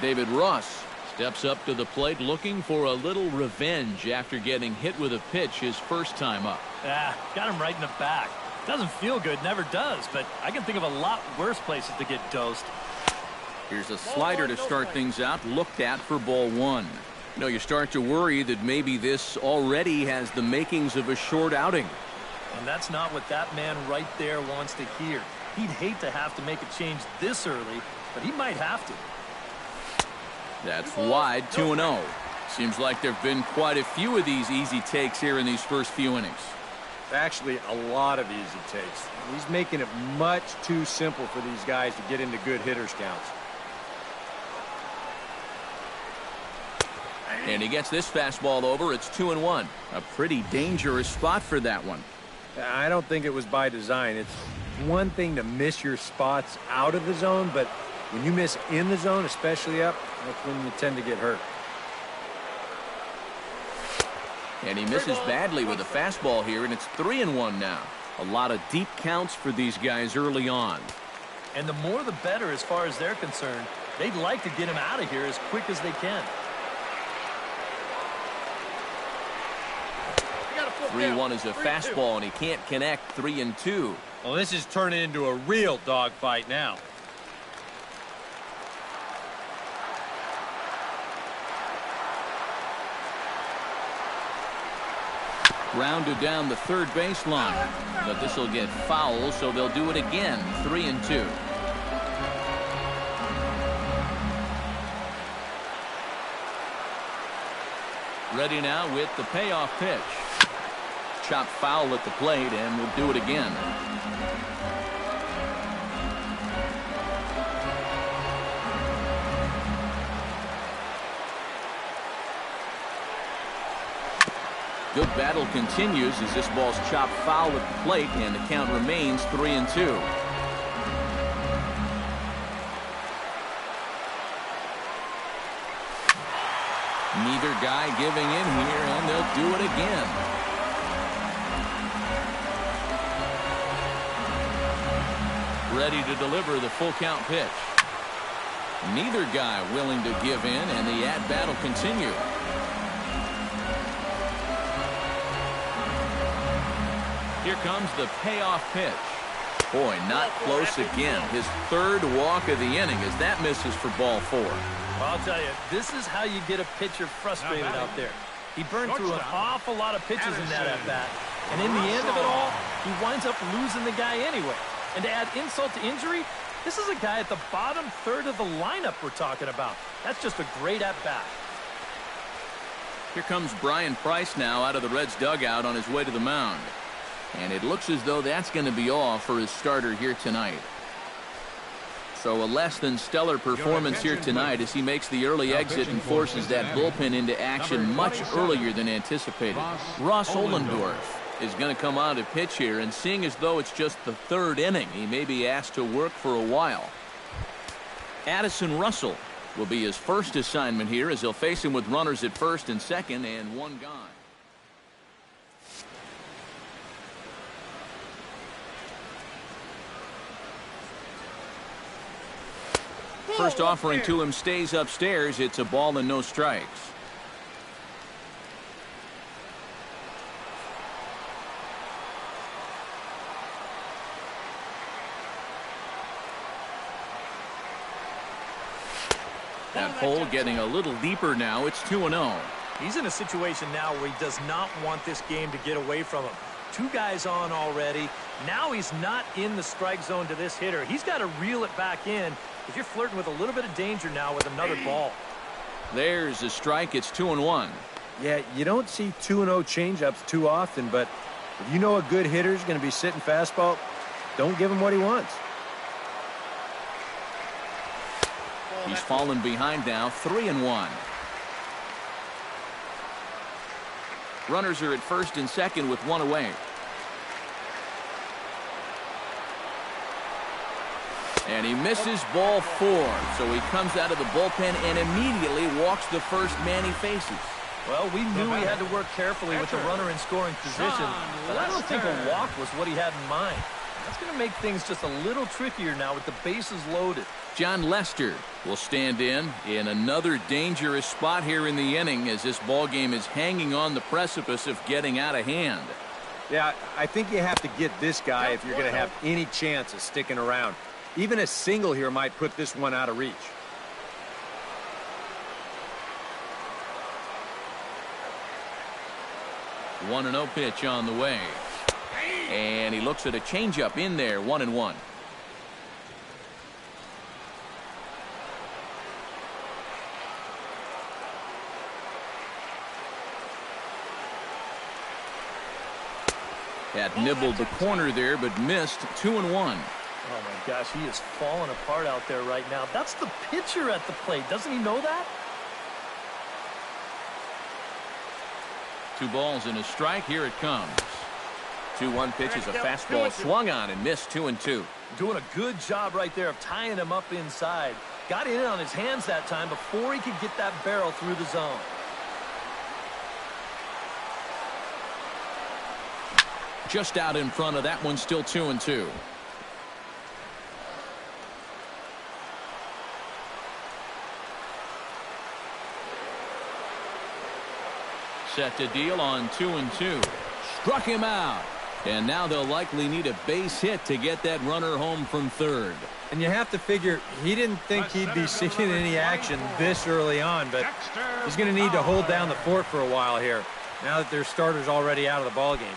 [SPEAKER 1] David Ross steps up to the plate looking for a little revenge after getting hit with a pitch his first time up.
[SPEAKER 3] Got him right in the back. Doesn't feel good, never does, but I can think of a lot worse places to get dosed.
[SPEAKER 1] Here's a slider to start things out, looked at for ball 1. You know, you start to worry that maybe this already has the makings of a short outing.
[SPEAKER 3] And that's not what that man right there wants to hear. He'd hate to have to make a change this early, but he might have to.
[SPEAKER 1] That's wide, 2-0. Seems like there have been quite a few of these easy takes here in these first few innings.
[SPEAKER 2] Actually, a lot of easy takes. He's making it much too simple for these guys to get into good hitters counts.
[SPEAKER 1] And he gets this fastball over. It's 2-1. A pretty dangerous spot for that one.
[SPEAKER 2] I don't think it was by design. It's one thing to miss your spots out of the zone, but when you miss in the zone, especially up, that's when you tend to get hurt.
[SPEAKER 1] And he misses badly with a fastball here, and it's 3-1 now. A lot of deep counts for these guys early on.
[SPEAKER 3] And the more the better as far as they're concerned. They'd like to get him out of here as quick as they can.
[SPEAKER 1] 3-1 is a fastball, and he can't connect. 3-2.
[SPEAKER 2] Well, this is turning into a real dogfight now.
[SPEAKER 1] Rounded down the third baseline, but this will get foul, so they'll do it again. 3-2. Ready now with the payoff pitch. Chop foul at the plate, and we'll do it again. Good battle continues as this ball's chopped foul at the plate, and the count remains 3-2. Neither guy giving in here, and they'll do it again. Ready to deliver the full count pitch. Neither guy willing to give in, and the at-bat will continue. Here comes the payoff pitch. Boy, not close again. His third walk of the inning as that misses for ball 4.
[SPEAKER 3] Well, I'll tell you, this is how you get a pitcher frustrated out there. He burned through an awful lot of pitches in that at-bat. And in the end of it all, he winds up losing the guy anyway. And to add insult to injury, this is a guy at the bottom third of the lineup we're talking about. That's just a great at-bat.
[SPEAKER 1] Here comes Brian Price now out of the Reds dugout on his way to the mound. And it looks as though that's going to be all for his starter here tonight. So a less than stellar performance here tonight as he makes the early exit and forces that bullpen into action much earlier than anticipated. Ross Ohlendorf is going to come out to pitch here, and seeing as though it's just the third inning, he may be asked to work for a while. Addison Russell will be his first assignment here as he'll face him with runners at first and second and one gone. First offering to him stays upstairs. It's a ball and no strikes. hole getting a little deeper now. It's 2-0.
[SPEAKER 3] He's in a situation now where he does not want this game to get away from him. 2 guys on already. Now he's not in the strike zone to this hitter. He's got to reel it back in if you're flirting with a little bit of danger now with another ball.
[SPEAKER 1] There's a strike. It's 2-1.
[SPEAKER 2] Yeah, you don't see 2-0 changeups too often, but if you know a good hitter's going to be sitting fastball, don't give him what he wants.
[SPEAKER 1] He's fallen behind now, 3-1. Runners are at first and second with 1 away. And he misses ball 4. So he comes out of the bullpen and immediately walks the first man he faces.
[SPEAKER 3] Well, we knew he had to work carefully with the runner in scoring position, but I don't think a walk was what he had in mind. That's going to make things just a little trickier now with the bases loaded.
[SPEAKER 1] John Lester will stand in another dangerous spot here in the inning as this ball game is hanging on the precipice of getting out of hand.
[SPEAKER 2] Yeah, I think you have to get this guy if you're going to have any chance of sticking around. Even a single here might put this one out of reach.
[SPEAKER 1] One 1-0 pitch on the way. And he looks at a changeup in there, 1-1. Had nibbled the corner there, but missed. 2-1.
[SPEAKER 3] Oh my gosh, he is falling apart out there right now. That's the pitcher at the plate. Doesn't he know that?
[SPEAKER 1] 2 balls and a strike. Here it comes. 2-1 pitch is a fastball swung on and missed. 2-2.
[SPEAKER 3] Doing a good job right there of tying him up inside. Got in on his hands that time before he could get that barrel through the zone.
[SPEAKER 1] Just out in front of that one, still 2-2. Set to deal on 2-2. Struck him out. And now they'll likely need a base hit to get that runner home from third.
[SPEAKER 2] And you have to figure he didn't think he'd be seeing any action this early on, but he's going to need to hold down the fort for a while here now that their starter's already out of the ball game.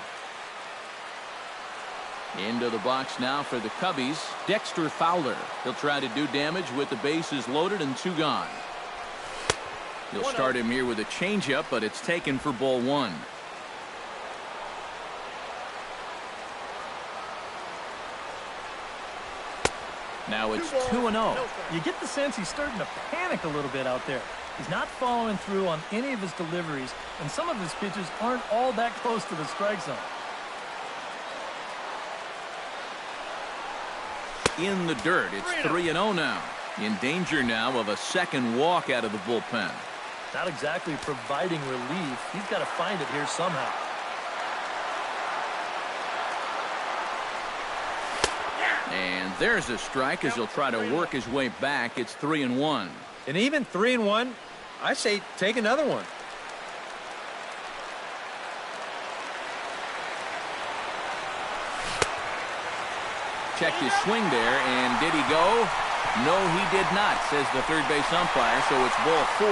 [SPEAKER 1] Into the box now for the Cubbies, Dexter Fowler. He'll try to do damage with the bases loaded and 2 gone. He'll start him here with a changeup, but it's taken for ball 1. Now it's 2-0.
[SPEAKER 3] You get the sense he's starting to panic a little bit out there. He's not following through on any of his deliveries, and some of his pitches aren't all that close to the strike zone.
[SPEAKER 1] In the dirt, it's 3-0 now. In danger now of a second walk out of the bullpen.
[SPEAKER 3] Not exactly providing relief. He's got to find it here somehow.
[SPEAKER 1] And there's a strike as he'll try to work his way back. It's 3-1.
[SPEAKER 2] And even 3-1, I say take another one.
[SPEAKER 1] Checked his swing there, and did he go? No, he did not, says the third base umpire, so it's ball 4.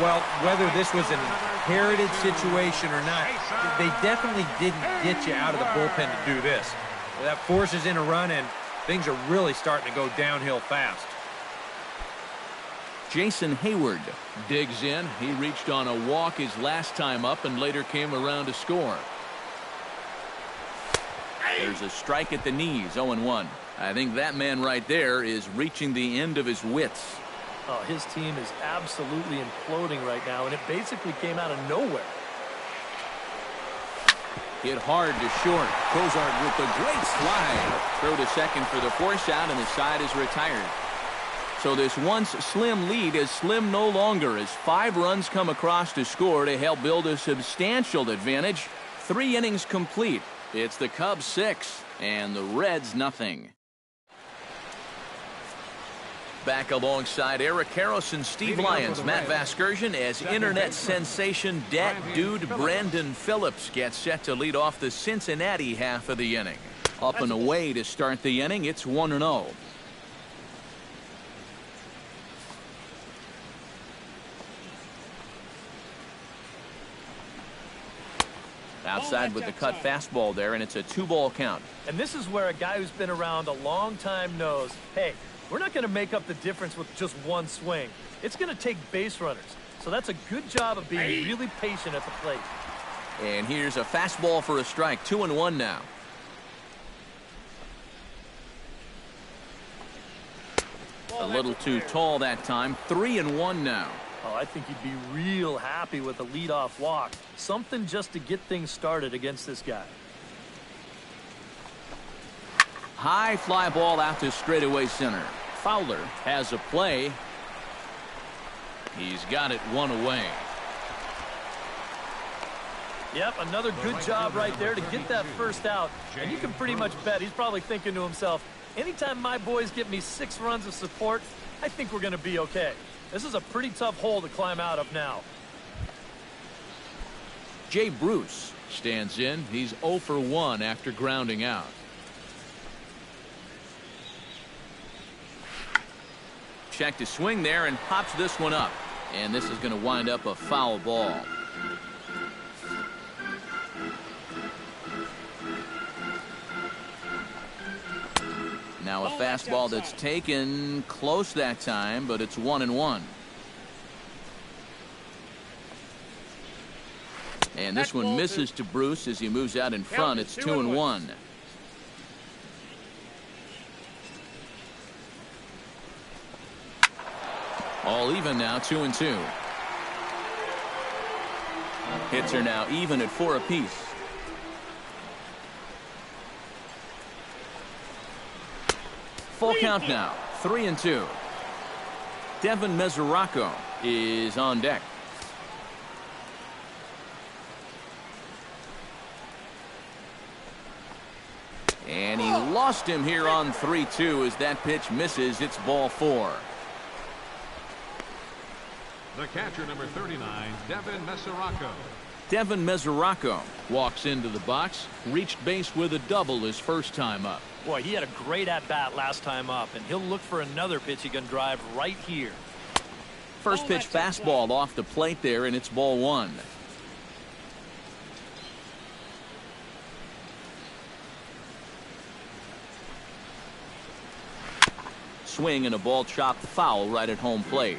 [SPEAKER 2] Well, whether this was an inherited situation or not, they definitely didn't get you out of the bullpen to do this. That forces in a run, and things are really starting to go downhill fast.
[SPEAKER 1] Jason Hayward digs in. He reached on a walk his last time up and later came around to score. There's a strike at the knees, 0-1. I think that man right there is reaching the end of his wits.
[SPEAKER 3] Oh, his team is absolutely imploding right now, and it basically came out of nowhere.
[SPEAKER 1] Hit hard to short. Cozart with the great slide. Throw to second for the force out, and the side is retired. So this once slim lead is slim no longer as 5 runs come across to score to help build a substantial advantage. 3 innings complete. It's the Cubs 6 and the Reds nothing. Back alongside Eric Karros and Steve Lyons, Matt Vasgersian, as internet sensation Dat Dude Brandon Phillips gets set to lead off the Cincinnati half of the inning. Up and away to start the inning, it's 1-0. Outside with the cut fastball there, and it's a 2-ball count.
[SPEAKER 3] And this is where a guy who's been around a long time knows, hey, we're not going to make up the difference with just one swing. It's going to take base runners. So that's a good job of being really patient at the plate.
[SPEAKER 1] And here's a fastball for a strike. 2-1 now. A little too tall that time. 3-1 now.
[SPEAKER 3] Oh, I think he'd be real happy with a leadoff walk. Something just to get things started against this guy.
[SPEAKER 1] High fly ball out to straightaway center. Fowler has a play. He's got it one away.
[SPEAKER 3] Yep, another good job right there to get that first out. And you can pretty much bet he's probably thinking to himself, anytime my boys get me 6 runs of support, I think we're going to be okay. This is a pretty tough hole to climb out of now.
[SPEAKER 1] Jay Bruce stands in. He's 0 for 1 after grounding out. Check to swing there and pops this one up. And this is going to wind up a foul ball. Now a fastball that's taken close that time, but it's 1-1. And this one misses to Bruce as he moves out in front. It's 2-1. All even now, 2-2. Hits are now even at 4 apiece. Full count now, 3-2. Devin Mesoraco is on deck. And he lost him here on 3-2 as that pitch misses. It's ball 4.
[SPEAKER 5] The catcher, number 39, Devin Mesoraco.
[SPEAKER 1] Devin Mesoraco walks into the box, reached base with a double his first time up.
[SPEAKER 3] Boy, he had a great at-bat last time up, and he'll look for another pitch he can drive right here.
[SPEAKER 1] First pitch fastball off the plate there, and it's ball 1. Swing and a ball chopped foul right at home plate.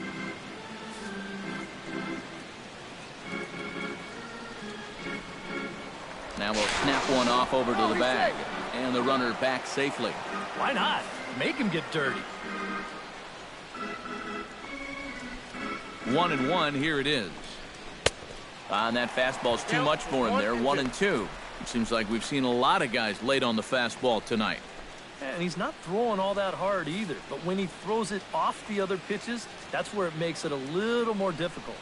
[SPEAKER 1] Now we'll snap one off over to the bag. And the runner back safely.
[SPEAKER 3] Why not? Make him get dirty.
[SPEAKER 1] 1-1, here it is. And that fastball's too much for him there. 1-2. It seems like we've seen a lot of guys late on the fastball tonight.
[SPEAKER 3] And he's not throwing all that hard either. But when he throws it off the other pitches, that's where it makes it a little more difficult.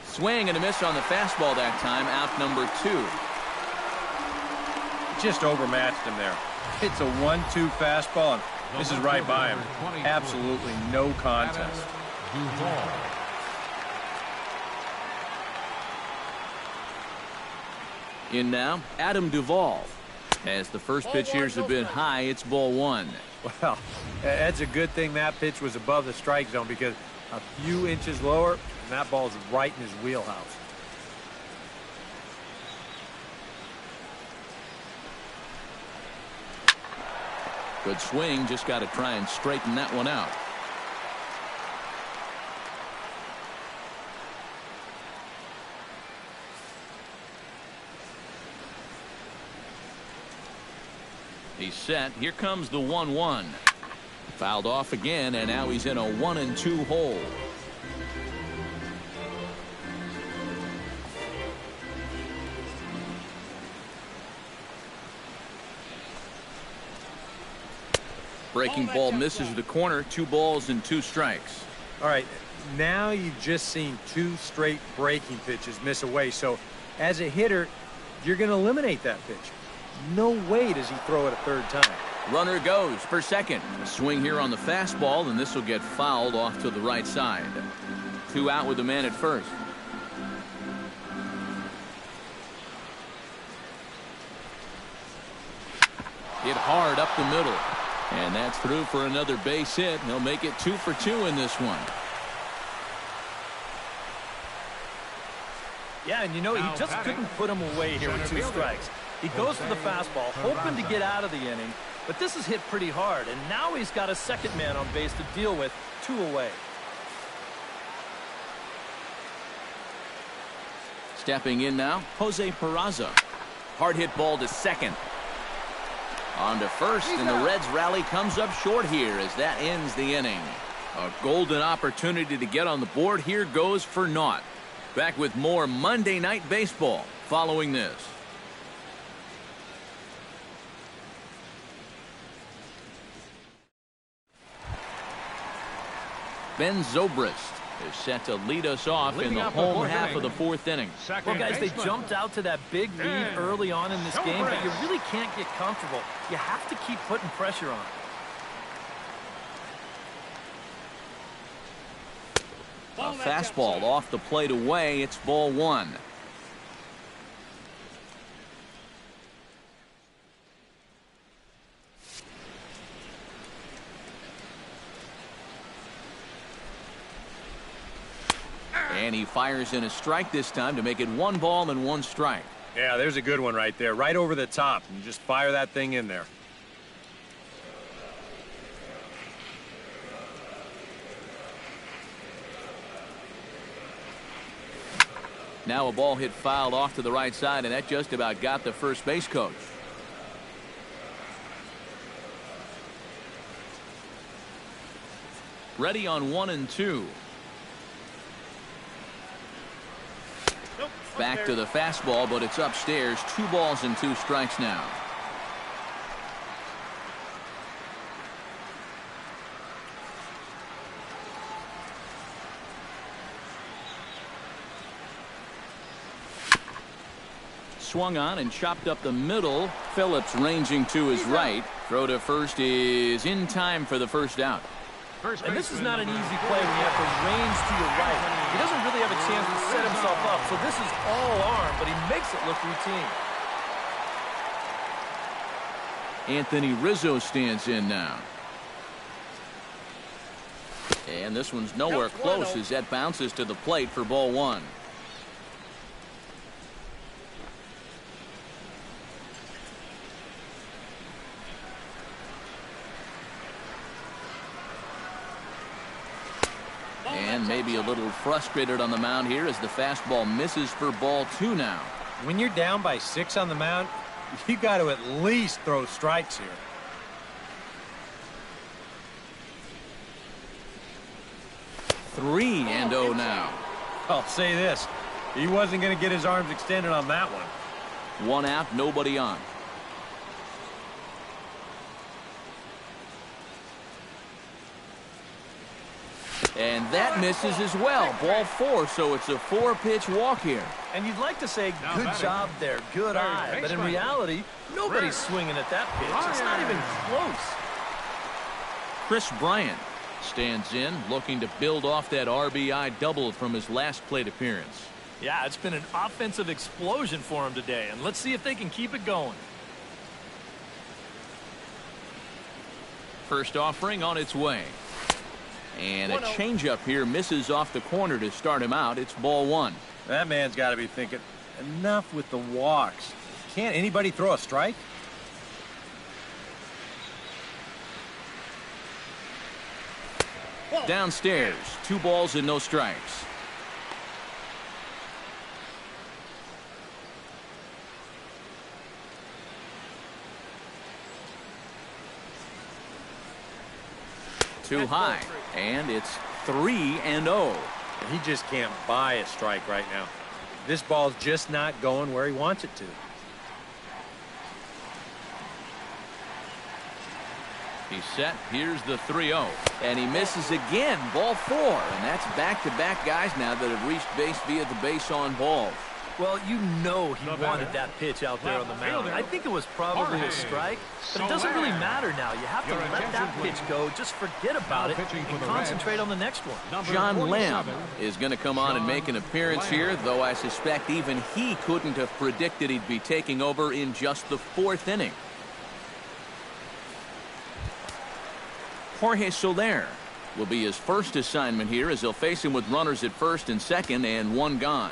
[SPEAKER 1] Swing and a miss on the fastball that time. Out number 2.
[SPEAKER 2] Just overmatched him there. It's a 1-2 fastball, and this is right by him. Absolutely no contest.
[SPEAKER 1] In now, Adam Duvall. As the first pitch here's a bit high, it's ball 1.
[SPEAKER 2] Well, that's a good thing that pitch was above the strike zone, because a few inches lower, and that ball's right in his wheelhouse.
[SPEAKER 1] Good swing, just got to try and straighten that one out. He's set. Here comes the 1-1. Fouled off again, and now he's in a 1-2 hole. Breaking ball misses the corner. 2 balls and 2 strikes.
[SPEAKER 2] All right, now you've just seen 2 straight breaking pitches miss away. So as a hitter, you're going to eliminate that pitch. No way does he throw it a third time.
[SPEAKER 1] Runner goes for second. A swing here on the fastball, and this will get fouled off to the right side. 2 out with the man at first. Hit hard up the middle. And that's through for another base hit. He'll make it 2 for 2 in this one.
[SPEAKER 3] Yeah, and you know, he just couldn't put him away here with 2 strikes. He goes to the fastball, hoping to get out of the inning, but this is hit pretty hard, and now he's got a second man on base to deal with, 2 away.
[SPEAKER 1] Stepping in now, Jose Peraza. Hard hit ball to second. On to first, and the Reds rally comes up short here as that ends the inning. A golden opportunity to get on the board here goes for naught. Back with more Monday Night Baseball following this. Ben Zobrist is set to lead us off in the home half of the 4th inning.
[SPEAKER 3] Well, guys, they jumped out to that big lead early on in this game, but you really can't get comfortable. You have to keep putting pressure on.
[SPEAKER 1] A fastball off the plate away. It's ball 1. And he fires in a strike this time to make it 1 ball and 1 strike.
[SPEAKER 2] Yeah, there's a good one right there, right over the top. You just fire that thing in there.
[SPEAKER 1] Now a ball hit fouled off to the right side, and that just about got the first base coach. Ready on 1 and 2. Back to the fastball, but it's upstairs. 2 balls and 2 strikes now. Swung on and chopped up the middle. Phillips ranging to his right. Throw to first is in time for the first out.
[SPEAKER 3] And this is not an easy play when you have to range to your right. He doesn't really have a chance to set himself up, so this is all arm, but he makes it look routine.
[SPEAKER 1] Anthony Rizzo stands in now. And this one's nowhere close as that bounces to the plate for ball 1. And maybe a little frustrated on the mound here as the fastball misses for ball 2 now.
[SPEAKER 2] When you're down by 6 on the mound, you got to at least throw strikes here.
[SPEAKER 1] Three and 0 now.
[SPEAKER 2] I'll say this. He wasn't going to get his arms extended on that one.
[SPEAKER 1] 1 out, nobody on. And that misses as well. Ball 4, so it's a 4-pitch walk here.
[SPEAKER 3] And you'd like to say, good job there, good eye. But in reality, nobody's swinging at that pitch. It's not even close.
[SPEAKER 1] Chris Bryant stands in, looking to build off that RBI double from his last plate appearance.
[SPEAKER 3] Yeah, it's been an offensive explosion for him today, and let's see if they can keep it going.
[SPEAKER 1] First offering on its way. And a changeup here misses off the corner to start him out. It's ball 1.
[SPEAKER 2] That man's got to be thinking, enough with the walks. Can't anybody throw a strike?
[SPEAKER 1] Downstairs, 2 balls and no strikes. Too high, and it's 3 and 0.
[SPEAKER 2] He just can't buy a strike right now. This ball's just not going where he wants it to.
[SPEAKER 1] He's set. Here's the 3-0. And he misses again. Ball 4. And that's back-to-back guys now that have reached base via the base on balls.
[SPEAKER 3] Well, you know he wanted that pitch out there on the mound. I think it was probably a strike, but it doesn't really matter now. You have to let that pitch go. Just forget about it and concentrate on the next one.
[SPEAKER 1] John Lamb is going to come on and make an appearance here, though I suspect even he couldn't have predicted he'd be taking over in just the 4th inning. Jorge Soler will be his first assignment here as he'll face him with runners at first and second and 1 gone.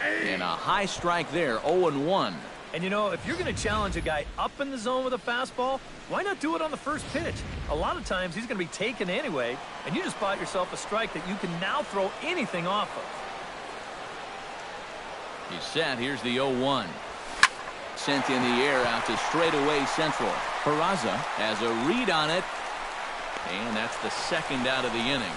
[SPEAKER 1] And a high strike there, 0-1.
[SPEAKER 3] And, you know, if you're going to challenge a guy up in the zone with a fastball, why not do it on the first pitch? A lot of times he's going to be taken anyway, and you just bought yourself a strike that you can now throw anything off of.
[SPEAKER 1] He's set. Here's the 0-1. Sent in the air out to straightaway central. Peraza has a read on it, and that's the second out of the inning.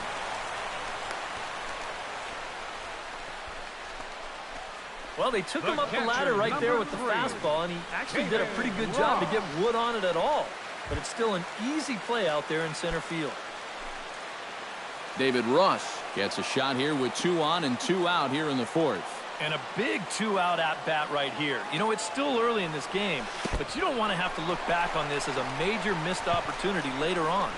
[SPEAKER 3] Well, they took him up the ladder right there with the fastball, and he actually did a pretty good job to get wood on it at all. But it's still an easy play out there in center field.
[SPEAKER 1] David Ross gets a shot here with 2 on and 2 out here in the fourth.
[SPEAKER 3] And a big 2-out at-bat right here. You know, it's still early in this game, but you don't want to have to look back on this as a major missed opportunity later on.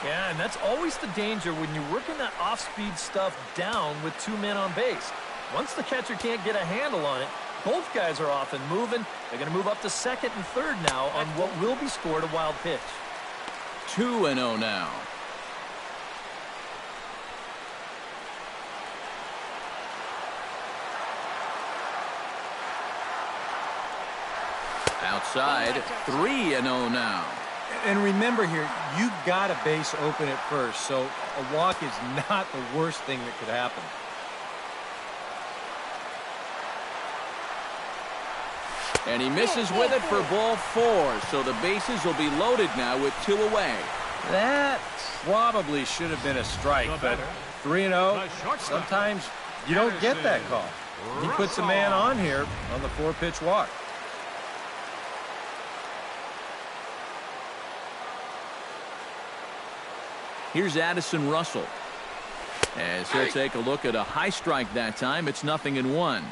[SPEAKER 3] Yeah, and that's always the danger when you're working that off-speed stuff down with 2 men on base. Once the catcher can't get a handle on it, both guys are often moving. They're going to move up to second and third now on what will be scored a wild pitch.
[SPEAKER 1] 2-0 now. Outside, 3-0 now.
[SPEAKER 2] And remember here, you've got a base open at first, so a walk is not the worst thing that could happen.
[SPEAKER 1] And he misses with it for ball 4, so the bases will be loaded now with 2 away.
[SPEAKER 2] That probably should have been a strike, but 3-0, sometimes you don't get that call. He puts a man on here on the 4-pitch walk.
[SPEAKER 1] Here's Addison Russell. As he'll take a look at a high strike that time, it's 0-1.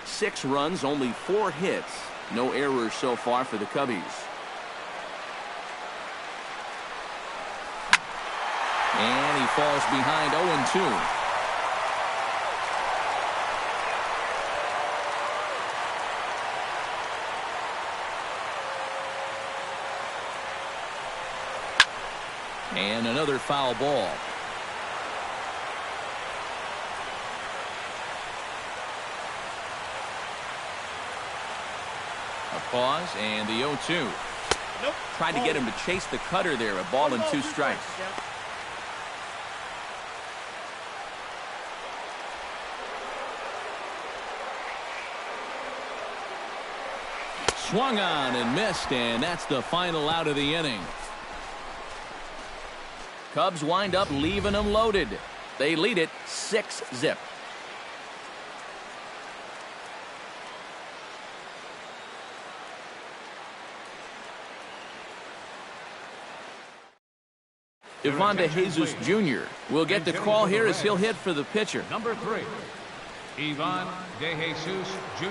[SPEAKER 1] 6 runs, only 4 hits. No errors so far for the Cubbies. And he falls behind 0-2. And another foul ball. A pause and the 0-2.
[SPEAKER 6] Nope.
[SPEAKER 1] Tried to get him to chase the cutter there. A ball and 2 strikes. Swung on and missed, and that's the final out of the inning. Cubs wind up leaving them loaded. They lead it 6-0. Ivan De Jesus Jr. will get the call here as he'll hit for the pitcher.
[SPEAKER 5] Number 3, Ivan De Jesus Jr.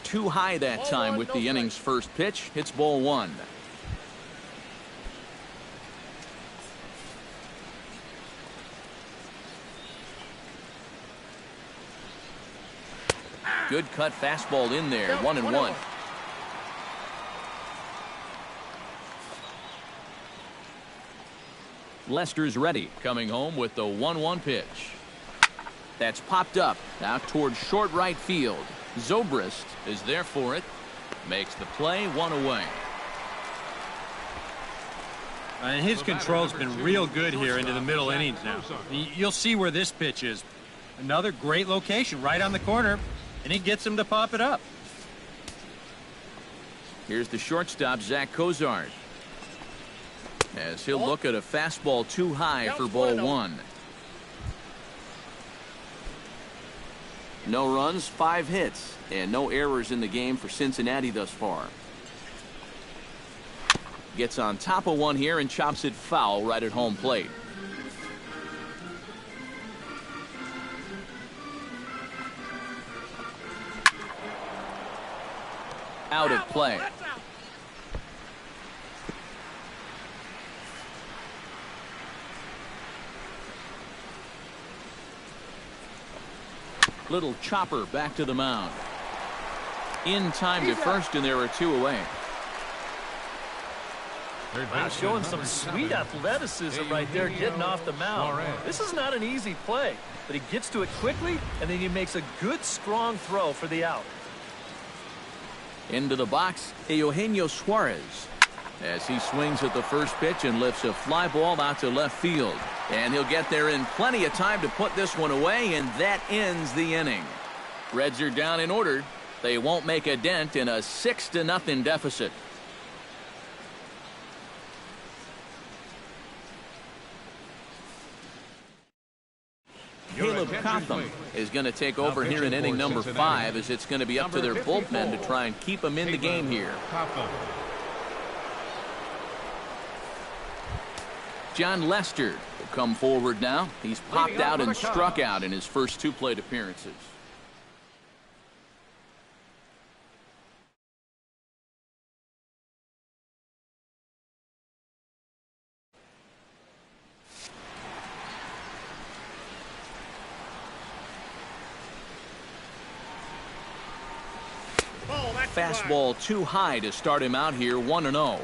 [SPEAKER 1] Too high that time with the inning's first pitch. It's ball 1. Good cut fastball in there. 1-1. Lester's ready, coming home with the 1-1 pitch. That's popped up out towards short right field. Zobrist is there for it. Makes the play, 1 away.
[SPEAKER 2] And his control's been real good here into the middle innings now. You'll see where this pitch is. Another great location right on the corner, and he gets him to pop it up.
[SPEAKER 1] Here's the shortstop, Zach Cozart. As he'll look at a fastball too high for ball 1. No runs, 5 hits, and no errors in the game for Cincinnati thus far. Gets on top of one here and chops it foul right at home plate. Out of play. Little chopper back to the mound. In time to first, and there are 2 away.
[SPEAKER 3] Wow, showing some sweet athleticism right there, getting off the mound. This is not an easy play, but he gets to it quickly, and then he makes a good, strong throw for the out.
[SPEAKER 1] Into the box, Eugenio Suarez, as he swings at the first pitch and lifts a fly ball out to left field. And he'll get there in plenty of time to put this one away, and that ends the inning. Reds are down in order. They won't make a dent in a 6-0 deficit. Caleb Cotham is going to take over here in inning number 5, as it's going to be up to their bullpen to try and keep them in the game here. John Lester will come forward now. He's popped out and struck out in his first 2 plate appearances. Fastball too high to start him out here, 1-0.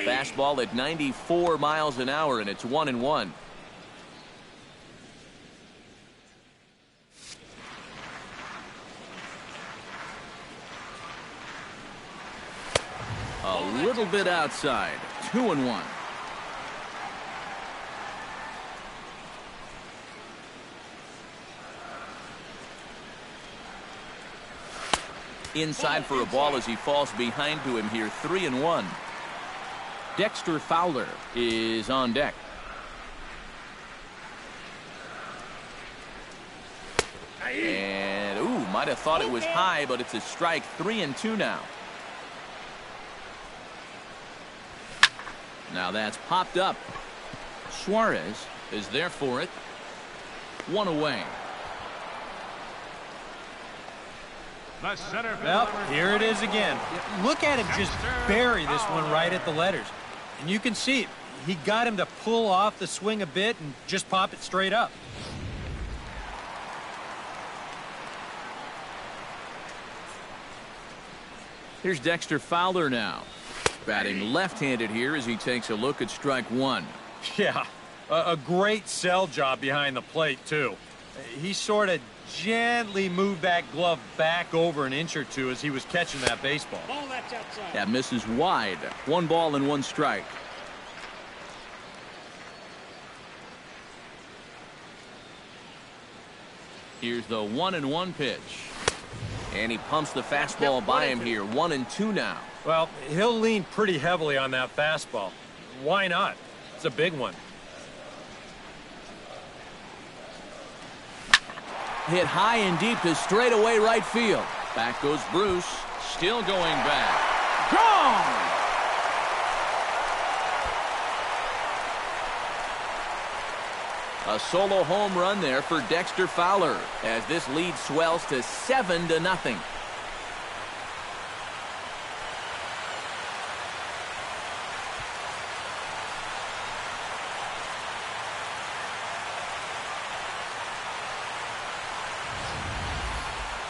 [SPEAKER 1] Fastball at 94 miles an hour, and it's 1-1. A little bit outside, 2-1. Inside for a ball as he falls behind to him here, 3-1. Dexter Fowler is on deck. And, ooh, might have thought it was high, but it's a strike, 3-2 now. Now that's popped up. Suarez is there for it. 1 away.
[SPEAKER 2] Well, here it is again. Look at him just bury this one right at the letters. And you can see it. He got him to pull off the swing a bit and just pop it straight up.
[SPEAKER 1] Here's Dexter Fowler now. Batting left-handed here as he takes a look at strike 1.
[SPEAKER 2] Yeah, a great sell job behind the plate, too. He sort of gently moved that glove back over an inch or 2 as he was catching that baseball.
[SPEAKER 1] That misses wide. 1 ball and 1 strike. Here's the 1-1 pitch. And he pumps the fastball by him here. 1-2 now.
[SPEAKER 2] Well, he'll lean pretty heavily on that fastball. Why not? It's a big one.
[SPEAKER 1] Hit high and deep to straightaway right field. Back goes Bruce. Still going back. Gone! A solo home run there for Dexter Fowler as this lead swells to 7-0.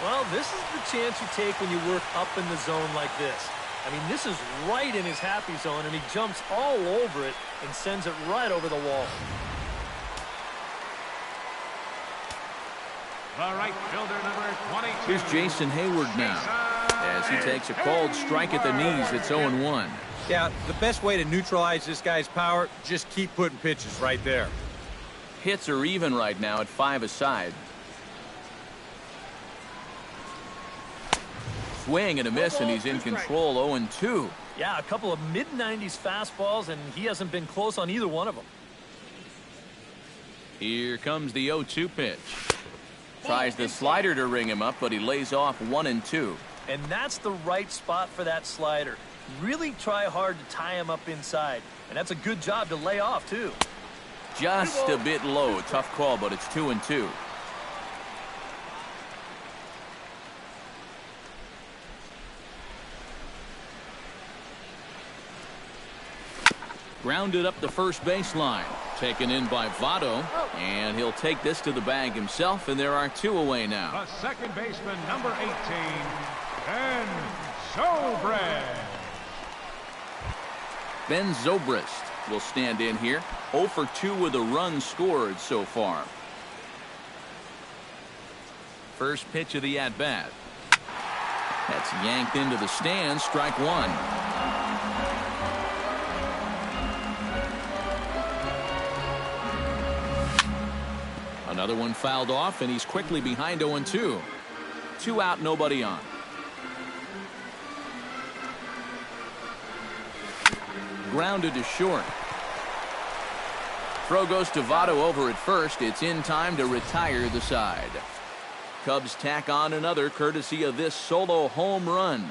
[SPEAKER 3] Well, this is the chance you take when you work up in the zone like this. I mean, this is right in his happy zone, and he jumps all over it and sends it right over the wall.
[SPEAKER 5] The right fielder, number 22.
[SPEAKER 1] Here's Jason Hayward now as he takes a cold strike at the knees. It's 0-1.
[SPEAKER 2] Yeah, the best way to neutralize this guy's power, just keep putting pitches right there.
[SPEAKER 1] Hits are even right now at 5 aside. Swing and a miss, and he's in control. 0-2.
[SPEAKER 3] Yeah, a couple of mid-90s fastballs, and he hasn't been close on either one of them.
[SPEAKER 1] Here comes the 0-2 pitch. Tries the slider to ring him up, but he lays off 1-2.
[SPEAKER 3] And that's the right spot for that slider. Really try hard to tie him up inside. And that's a good job to lay off, too.
[SPEAKER 1] Just a bit low. Tough call, but it's 2-2. Grounded up the first baseline. Taken in by Votto. And he'll take this to the bag himself, and there are 2 away now.
[SPEAKER 5] The second baseman, number 18, Ben Zobrist.
[SPEAKER 1] Ben Zobrist will stand in here. 0 for 2 with a run scored so far. First pitch of the at-bat. That's yanked into the stands. Strike 1. Another one fouled off, and he's quickly behind 0-2. 2 out, nobody on. Grounded to short. Throw goes to Votto over at first. It's in time to retire the side. Cubs tack on another courtesy of this solo home run.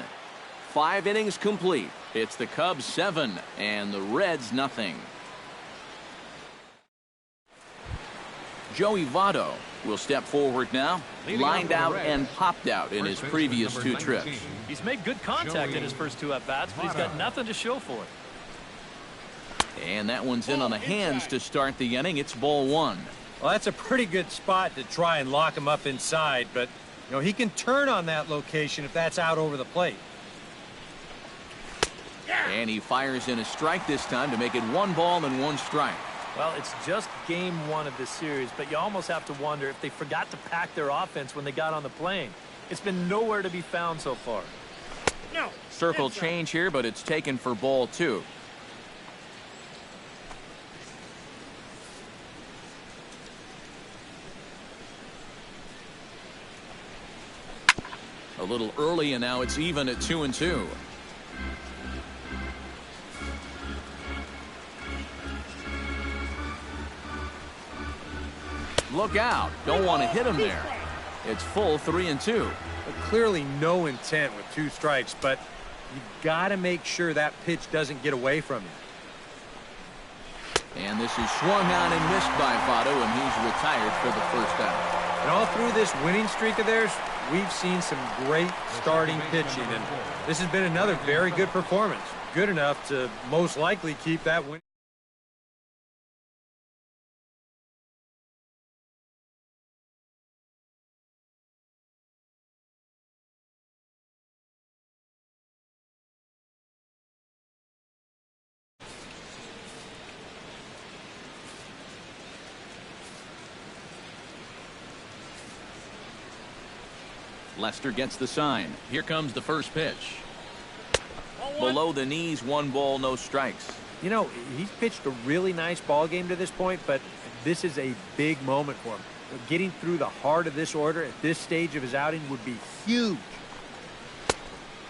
[SPEAKER 1] 5 innings complete. It's the Cubs 7 and the Reds nothing. Joey Votto will step forward now. Lined out and popped out in his previous 2 trips.
[SPEAKER 3] He's made good contact in his first 2 at-bats, but he's got nothing to show for it.
[SPEAKER 1] And that one's in on the hands to start the inning. It's ball 1.
[SPEAKER 2] Well, that's a pretty good spot to try and lock him up inside, but he can turn on that location if that's out over the plate.
[SPEAKER 1] And he fires in a strike this time to make it 1 ball and 1 strike.
[SPEAKER 3] Well, it's just game 1 of this series, but you almost have to wonder if they forgot to pack their offense when they got on the plane. It's been nowhere to be found so far.
[SPEAKER 1] No. Circle change here, but it's taken for ball 2. A little early, and now it's even at 2-2. Look out. Don't want to hit him there. It's full 3-2.
[SPEAKER 2] Clearly no intent with 2 strikes, but you got to make sure that pitch doesn't get away from you.
[SPEAKER 1] And this is swung on and missed by Votto, and he's retired for the first out.
[SPEAKER 2] And all through this winning streak of theirs, we've seen some great starting pitching, and this has been another very good performance. Good enough to most likely keep that win.
[SPEAKER 1] Lester gets the sign. Here comes the first pitch. Below the knees, 1 ball, no strikes.
[SPEAKER 2] He's pitched a really nice ball game to this point, but this is a big moment for him. Getting through the heart of this order at this stage of his outing would be huge.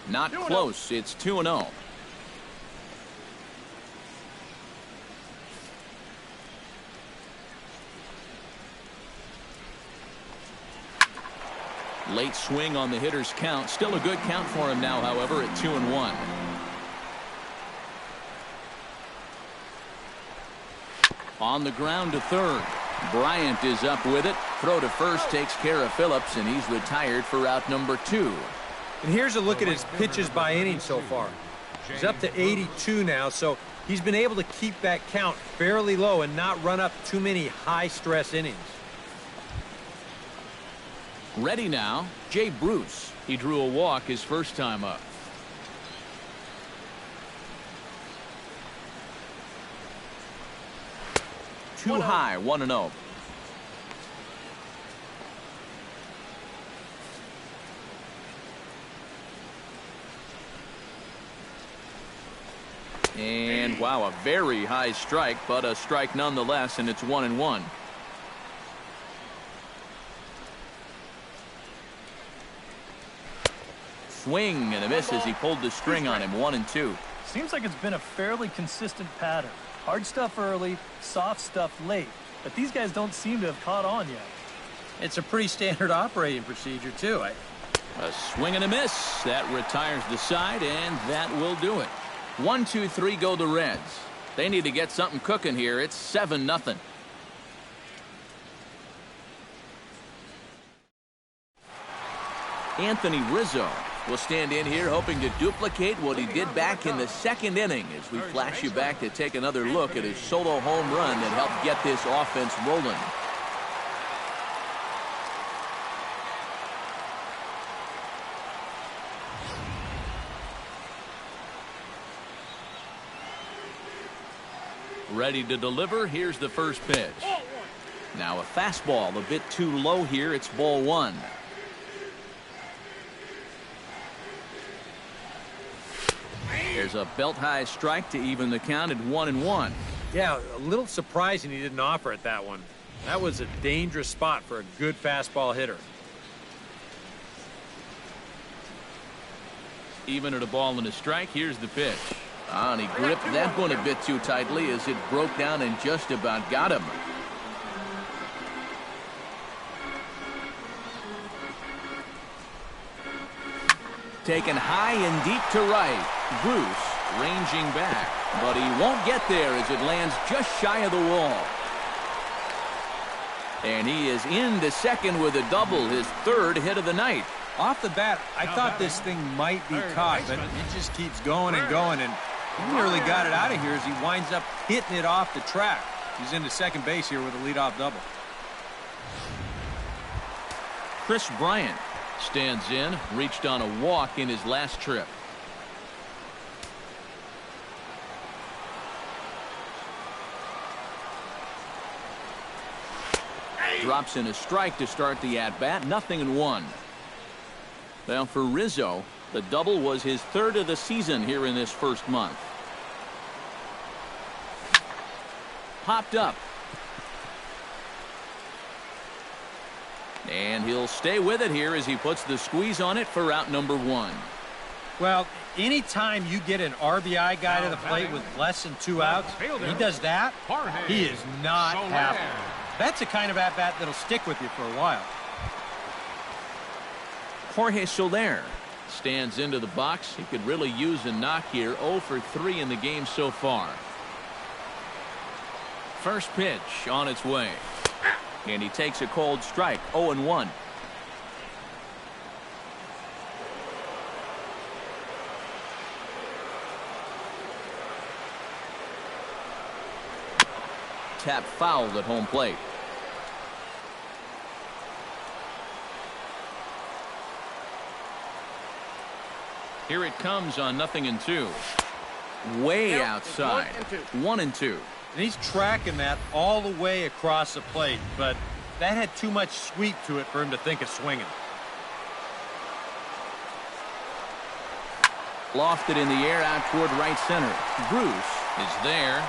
[SPEAKER 1] Not close. It's 2-0. Late swing on the hitter's count. Still a good count for him now, however, at 2-1. On the ground to third. Bryant is up with it. Throw to first takes care of Phillips, and he's retired for out number 2.
[SPEAKER 2] And here's a look at his pitches by inning so far. He's up to 82 now, so he's been able to keep that count fairly low and not run up too many high-stress innings.
[SPEAKER 1] Ready now, Jay Bruce. He drew a walk his first time up. Too high, 1-0. And wow, a very high strike, but a strike nonetheless, and it's 1-1. Swing and a miss as he pulled the string on him. 1-2.
[SPEAKER 3] Seems like it's been a fairly consistent pattern. Hard stuff early, soft stuff late. But these guys don't seem to have caught on yet.
[SPEAKER 2] It's a pretty standard operating procedure, too.
[SPEAKER 1] A swing and a miss. That retires the side, and that will do it. 1-2-3 go the Reds. They need to get something cooking here. It's 7-0. Anthony Rizzo We'll stand in here hoping to duplicate what he did back in the second inning as we flash you back to take another look at his solo home run that helped get this offense rolling. Ready to deliver. Here's the first pitch. Now a fastball a bit too low here. It's ball one. There's a belt-high strike to even the count at 1-1.
[SPEAKER 2] Yeah, a little surprising he didn't offer it that one. That was a dangerous spot for a good fastball hitter.
[SPEAKER 1] Even at a ball and a strike, here's the pitch. And he gripped that one a bit too tightly as it broke down and just about got him. Taken high and deep to right. Bruce ranging back, but he won't get there as it lands just shy of the wall. And he is into second with a double, his third hit of the night.
[SPEAKER 2] Off the bat, I thought this thing might be caught, but it just keeps going and going, and he nearly got it out of here as he winds up hitting it off the track. He's into second base here with a leadoff double.
[SPEAKER 1] Chris Bryant stands in, reached on a walk in his last trip. Drops in a strike to start the at-bat, 0-1. Well, for Rizzo, the double was his third of the season here in this first month. Popped up. And he'll stay with it here as he puts the squeeze on it for out number one.
[SPEAKER 2] Well, anytime you get an RBI guy to the plate with less than 2 outs, he does that, he is not happy. That's the kind of at-bat that'll stick with you for a while.
[SPEAKER 1] Jorge Soler stands into the box. He could really use a knock here. 0 for 3 in the game so far. First pitch on its way. And he takes a cold strike. 0-1. Tap fouled at home plate. Here it comes on 0-2. Way outside. 1-2.
[SPEAKER 2] And he's tracking that all the way across the plate, but that had too much sweep to it for him to think of swinging.
[SPEAKER 1] Lofted in the air out toward right center. Bruce is there.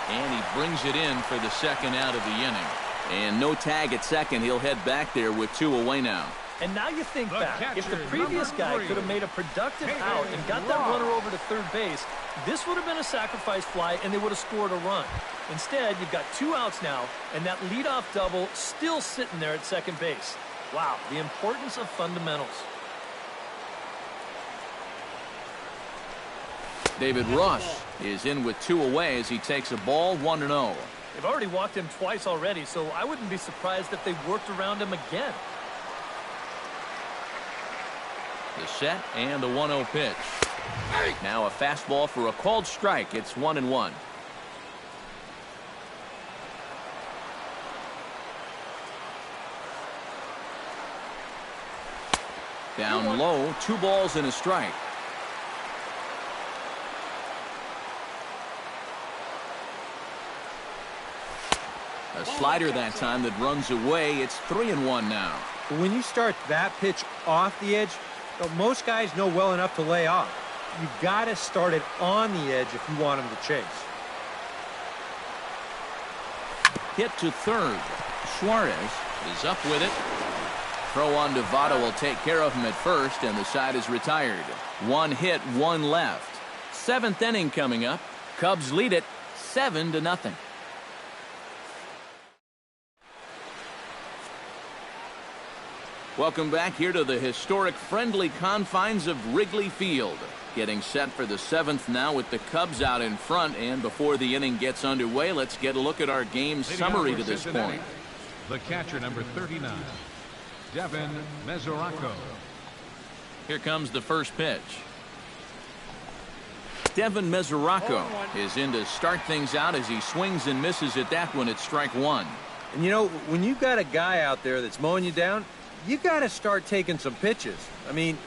[SPEAKER 1] And he brings it in for the second out of the inning. And no tag at second. He'll head back there with 2 away now.
[SPEAKER 3] And now you think back, if the previous guy could have made a productive out and got that runner over to third base, this would have been a sacrifice fly and they would have scored a run. Instead, you've got 2 outs now, and that leadoff double still sitting there at second base. Wow, the importance of fundamentals.
[SPEAKER 1] David Ross is in with 2 away as he takes a ball, 1-0.
[SPEAKER 3] They've already walked him twice already, so I wouldn't be surprised if they worked around him again. The set and the 1-0 pitch. Now a fastball for a called strike. It's 1-1. Down low, 2 balls and a strike. A slider that time that runs away. It's 3-1 now.
[SPEAKER 2] But when you start that pitch off the edge, most guys know well enough to lay off. You've got to start it on the edge if you want him to chase.
[SPEAKER 1] Hit to third. Suarez is up with it. Throw on to Votto will take care of him at first, and the side is retired. 1 hit, 1 left. 7th inning coming up. Cubs lead it 7-0. Welcome back here to the historic friendly confines of Wrigley Field. Getting set for the 7th now with the Cubs out in front, and before the inning gets underway, let's get a look at our game summary to this point.
[SPEAKER 5] The catcher, number 39, Devin Mesoraco.
[SPEAKER 1] Here comes the first pitch. Devin Mesoraco is in to start things out as he swings and misses at that one at strike one.
[SPEAKER 2] And you know, when you've got a guy out there that's mowing you down, you got to start taking some pitches. I mean,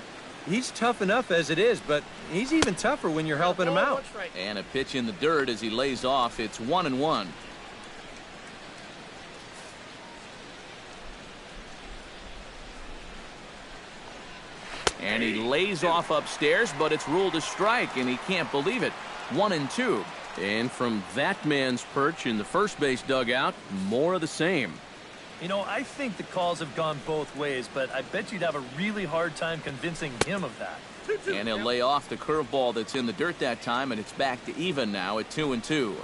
[SPEAKER 2] he's tough enough as it is, but he's even tougher when you're helping him out.
[SPEAKER 1] And a pitch in the dirt as he lays off. It's 1-1. And he lays off upstairs, but it's ruled a strike, and he can't believe it. 1-2. And from that man's perch in the first base dugout, more of the same.
[SPEAKER 3] You know, I think the calls have gone both ways, but I bet you'd have a really hard time convincing him of that.
[SPEAKER 1] And he'll lay off the curveball that's in the dirt that time, and it's back to even now at 2-2.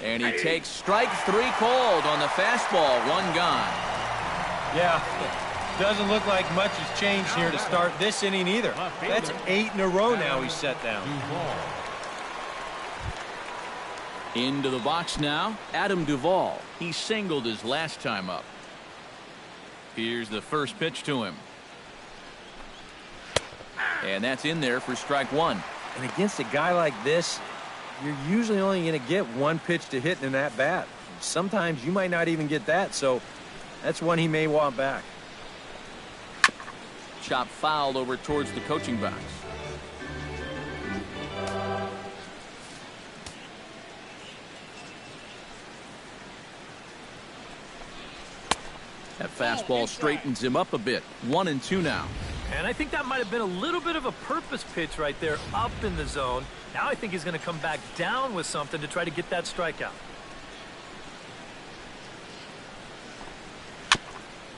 [SPEAKER 1] And he takes strike three cold on the fastball. One gone.
[SPEAKER 2] Yeah, doesn't look like much has changed here to start this inning either. That's 8 in a row now he's set down.
[SPEAKER 1] Into the box now, Adam Duvall. He singled his last time up. Here's the first pitch to him. And that's in there for strike one.
[SPEAKER 2] And against a guy like this, you're usually only going to get one pitch to hit in that bat. Sometimes you might not even get that, so that's one he may want back.
[SPEAKER 1] Chop fouled over towards the coaching box. That fastball straightens him up a bit. 1-2 now.
[SPEAKER 3] And I think that might have been a little bit of a purpose pitch right there up in the zone. Now I think he's going to come back down with something to try to get that strikeout.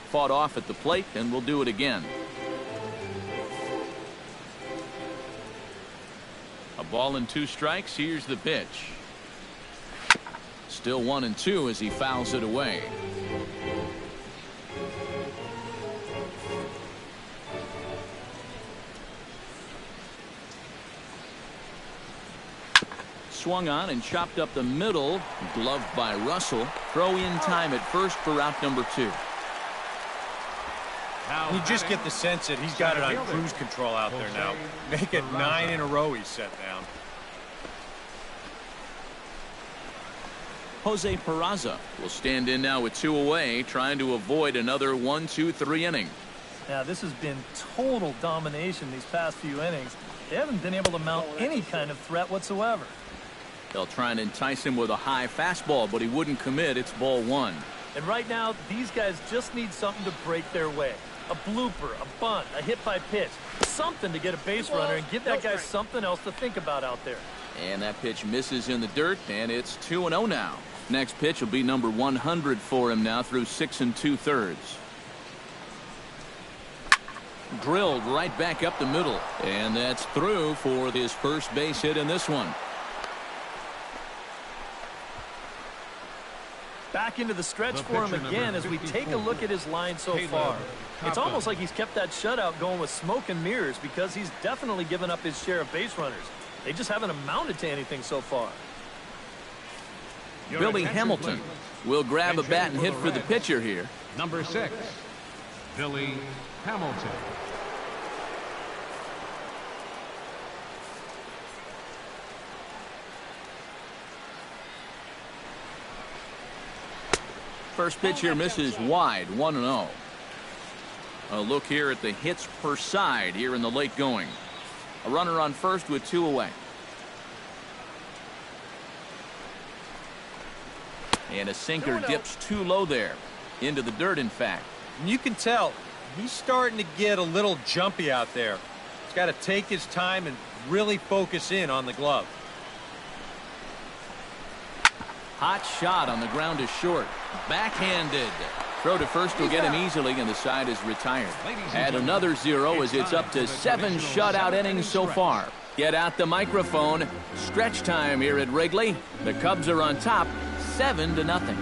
[SPEAKER 1] Fought off at the plate, and we'll do it again. A ball and 2 strikes. Here's the pitch. Still 1-2 as he fouls it away. Swung on and chopped up the middle. Gloved by Russell. Throw in time at first for out number 2.
[SPEAKER 2] You just get the sense that he's got it on cruise control out there now. Make it 9 in a row he's set down.
[SPEAKER 1] Jose Peraza will stand in now with 2 away, trying to avoid another 1-2-3 inning.
[SPEAKER 3] Now this has been total domination these past few innings. They haven't been able to mount any kind of threat whatsoever.
[SPEAKER 1] They'll try and entice him with a high fastball, but he wouldn't commit. It's ball 1.
[SPEAKER 3] And right now, these guys just need something to break their way. A blooper, a bunt, a hit by pitch. Something to get a base runner and give that guy something else to think about out there.
[SPEAKER 1] And that pitch misses in the dirt, and it's 2-0 now. Next pitch will be number 100 for him now through 6 2/3. Drilled right back up the middle. And that's through for his first base hit in this one.
[SPEAKER 3] Back into the stretch for him again as we take a look at his line so far. It's almost like he's kept that shutout going with smoke and mirrors because he's definitely given up his share of base runners. They just haven't amounted to anything so far.
[SPEAKER 1] Billy Hamilton will grab a bat and hit for the pitcher here.
[SPEAKER 5] Number 6, Billy Hamilton.
[SPEAKER 1] First pitch here misses wide, 1-0. A look here at the hits per side here in the late going. A runner on first with 2 away. And a sinker dips too low there. Into the dirt, in fact.
[SPEAKER 2] And you can tell he's starting to get a little jumpy out there. He's got to take his time and really focus in on the glove.
[SPEAKER 1] Hot shot on the ground is short. Backhanded. Throw to first will get him easily, and the side is retired. Add another 0 as it's up to 7 shutout innings so far. Get out the microphone. Stretch time here at Wrigley. The Cubs are on top, 7-0.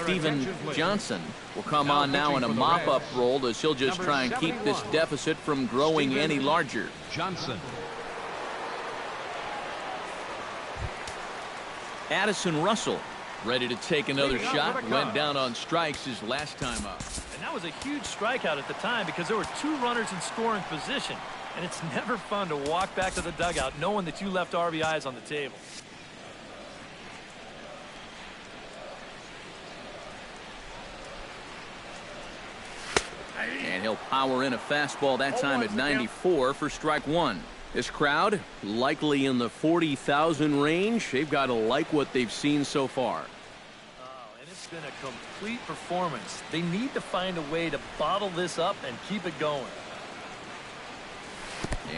[SPEAKER 1] Steven Johnson will come on now in a mop-up role as he'll just try and keep this deficit from growing any larger.
[SPEAKER 5] Johnson.
[SPEAKER 1] Addison Russell ready to take another shot. Went down on strikes his last time up.
[SPEAKER 3] And that was a huge strikeout at the time because there were 2 runners in scoring position. And it's never fun to walk back to the dugout knowing that you left RBIs on the table.
[SPEAKER 1] And he'll power in a fastball that time at 94 for strike 1. This crowd likely in the 40,000 range. They've got to like what they've seen so far.
[SPEAKER 3] Oh, and it's been a complete performance. They need to find a way to bottle this up and keep it going.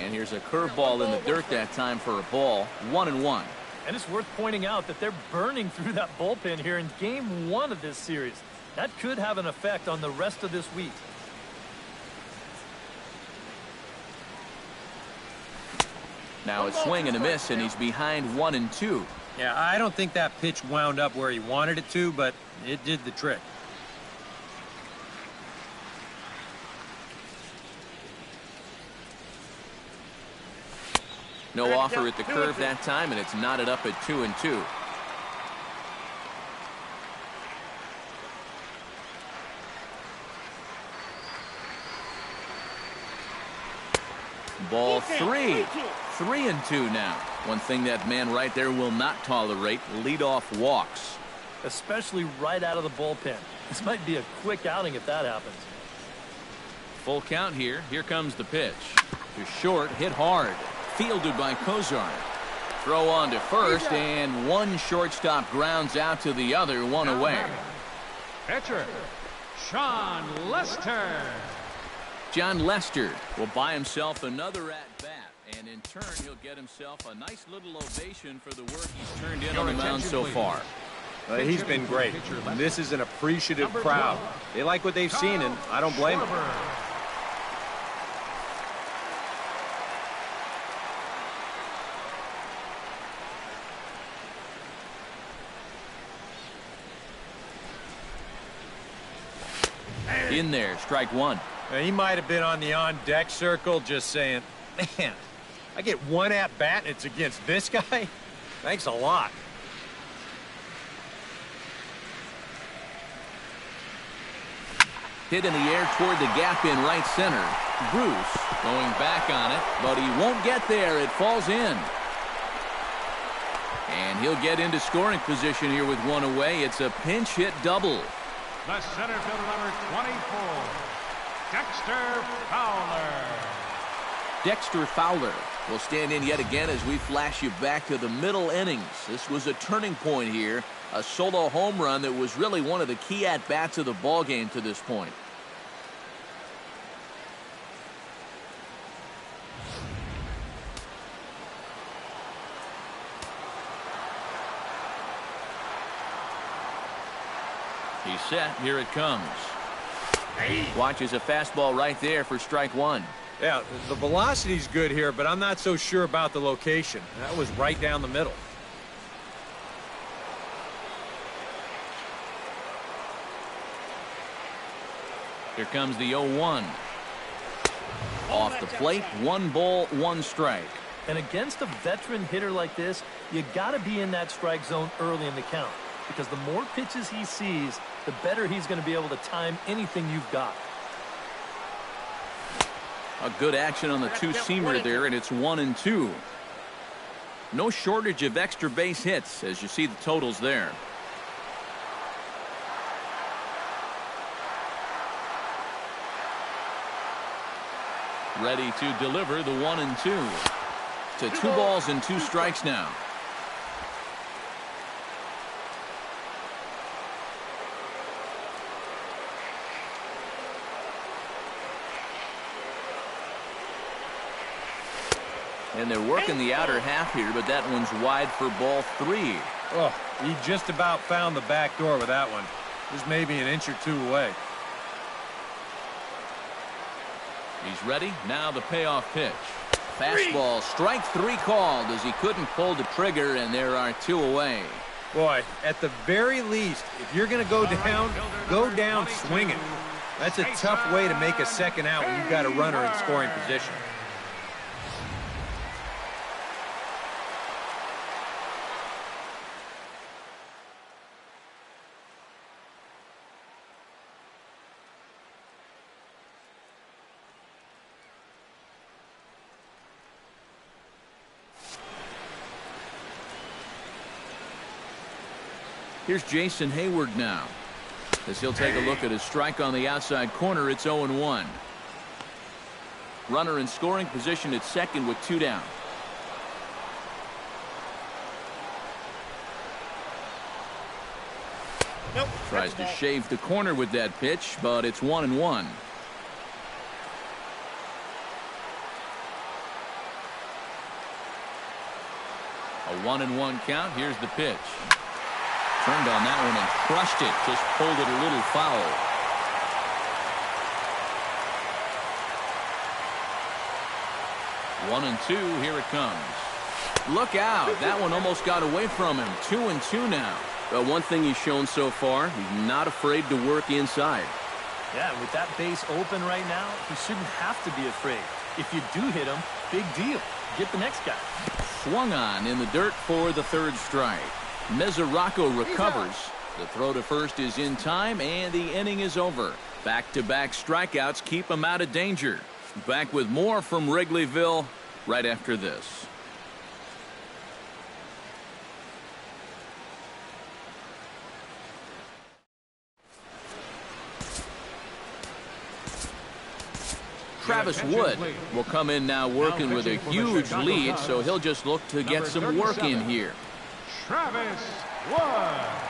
[SPEAKER 1] And here's a curveball in the dirt that time for a ball. 1-1.
[SPEAKER 3] And it's worth pointing out that they're burning through that bullpen here in game 1 of this series. That could have an effect on the rest of this week.
[SPEAKER 1] Now a swing and a miss, and he's behind 1-2.
[SPEAKER 2] Yeah, I don't think that pitch wound up where he wanted it to, but it did the trick.
[SPEAKER 1] No offer at the curve that time, and it's knotted up at 2-2. Ball 3. 3-2 now. One thing that man right there will not tolerate, leadoff walks.
[SPEAKER 3] Especially right out of the bullpen. This might be a quick outing if that happens.
[SPEAKER 1] Full count here. Here comes the pitch. To short, hit hard. Fielded by Kozar. Throw on to first, and one shortstop grounds out to the other, one away.
[SPEAKER 5] Pitcher, Sean Lester.
[SPEAKER 1] John Lester will buy himself another at-bat, and in turn, he'll get himself a nice little ovation for the work he's turned in on the mound so far.
[SPEAKER 2] He's been great. This is an appreciative crowd. They like what they've seen, and I don't blame them.
[SPEAKER 1] In there, strike 1.
[SPEAKER 2] He might have been on the on-deck circle just saying, man, I get one at-bat and it's against this guy? Thanks a lot.
[SPEAKER 1] Hit in the air toward the gap in right center. Bruce going back on it, but he won't get there. It falls in. And he'll get into scoring position here with one away. It's a pinch hit double.
[SPEAKER 5] The center fielder, number 24, Dexter Fowler.
[SPEAKER 1] Dexter Fowler will stand in yet again as we flash you back to the middle innings. This was a turning point here. A solo home run that was really one of the key at-bats of the ball game to this point. He's set. Here it comes. Watches a fastball right there for strike 1.
[SPEAKER 2] Yeah, the velocity's good here, but I'm not so sure about the location. That was right down the middle.
[SPEAKER 1] Here comes the 0-1. Off the plate, 1 ball, 1 strike.
[SPEAKER 3] And against a veteran hitter like this, you got to be in that strike zone early in the count. Because the more pitches he sees, the better he's going to be able to time anything you've got.
[SPEAKER 1] A good action on the two-seamer there, and it's 1-2. No shortage of extra base hits as you see the totals there. Ready to deliver the 1-2. To 2 balls and 2 strikes now. And they're working the outer half here, but that one's wide for ball 3.
[SPEAKER 2] Oh, he just about found the back door with that one. Just maybe an inch or 2 away.
[SPEAKER 1] He's ready. Now the payoff pitch. Fastball, strike 3 called as he couldn't pull the trigger, and there are 2 away.
[SPEAKER 2] Boy, at the very least, if you're going to go down swinging. That's a tough way to make a second out when you've got a runner in scoring position.
[SPEAKER 1] Here's Jason Hayward now, as he'll take a look at his strike on the outside corner. It's 0-1. Runner in scoring position at second with 2 down.
[SPEAKER 6] Nope.
[SPEAKER 1] Tries to shave the corner with that pitch, but it's 1-1. A 1-1 count. Here's the pitch. Turned on that one and crushed it. Just pulled it a little foul. One and two. Here it comes. Look out. That one almost got away from him. 2-2 now.
[SPEAKER 7] Well, one thing he's shown so far, he's not afraid to work inside.
[SPEAKER 3] Yeah, with that base open right now, he shouldn't have to be afraid. If you do hit him, big deal. Get the next guy.
[SPEAKER 1] Swung on in the dirt for the 3rd strike. Mesoraco recovers. The throw to first is in time, and the inning is over. Back-to-back strikeouts keep him out of danger. Back with more from Wrigleyville right after this. Travis Wood will come in now working with a huge lead, so he'll just look to get some work in here.
[SPEAKER 5] Travis Wood.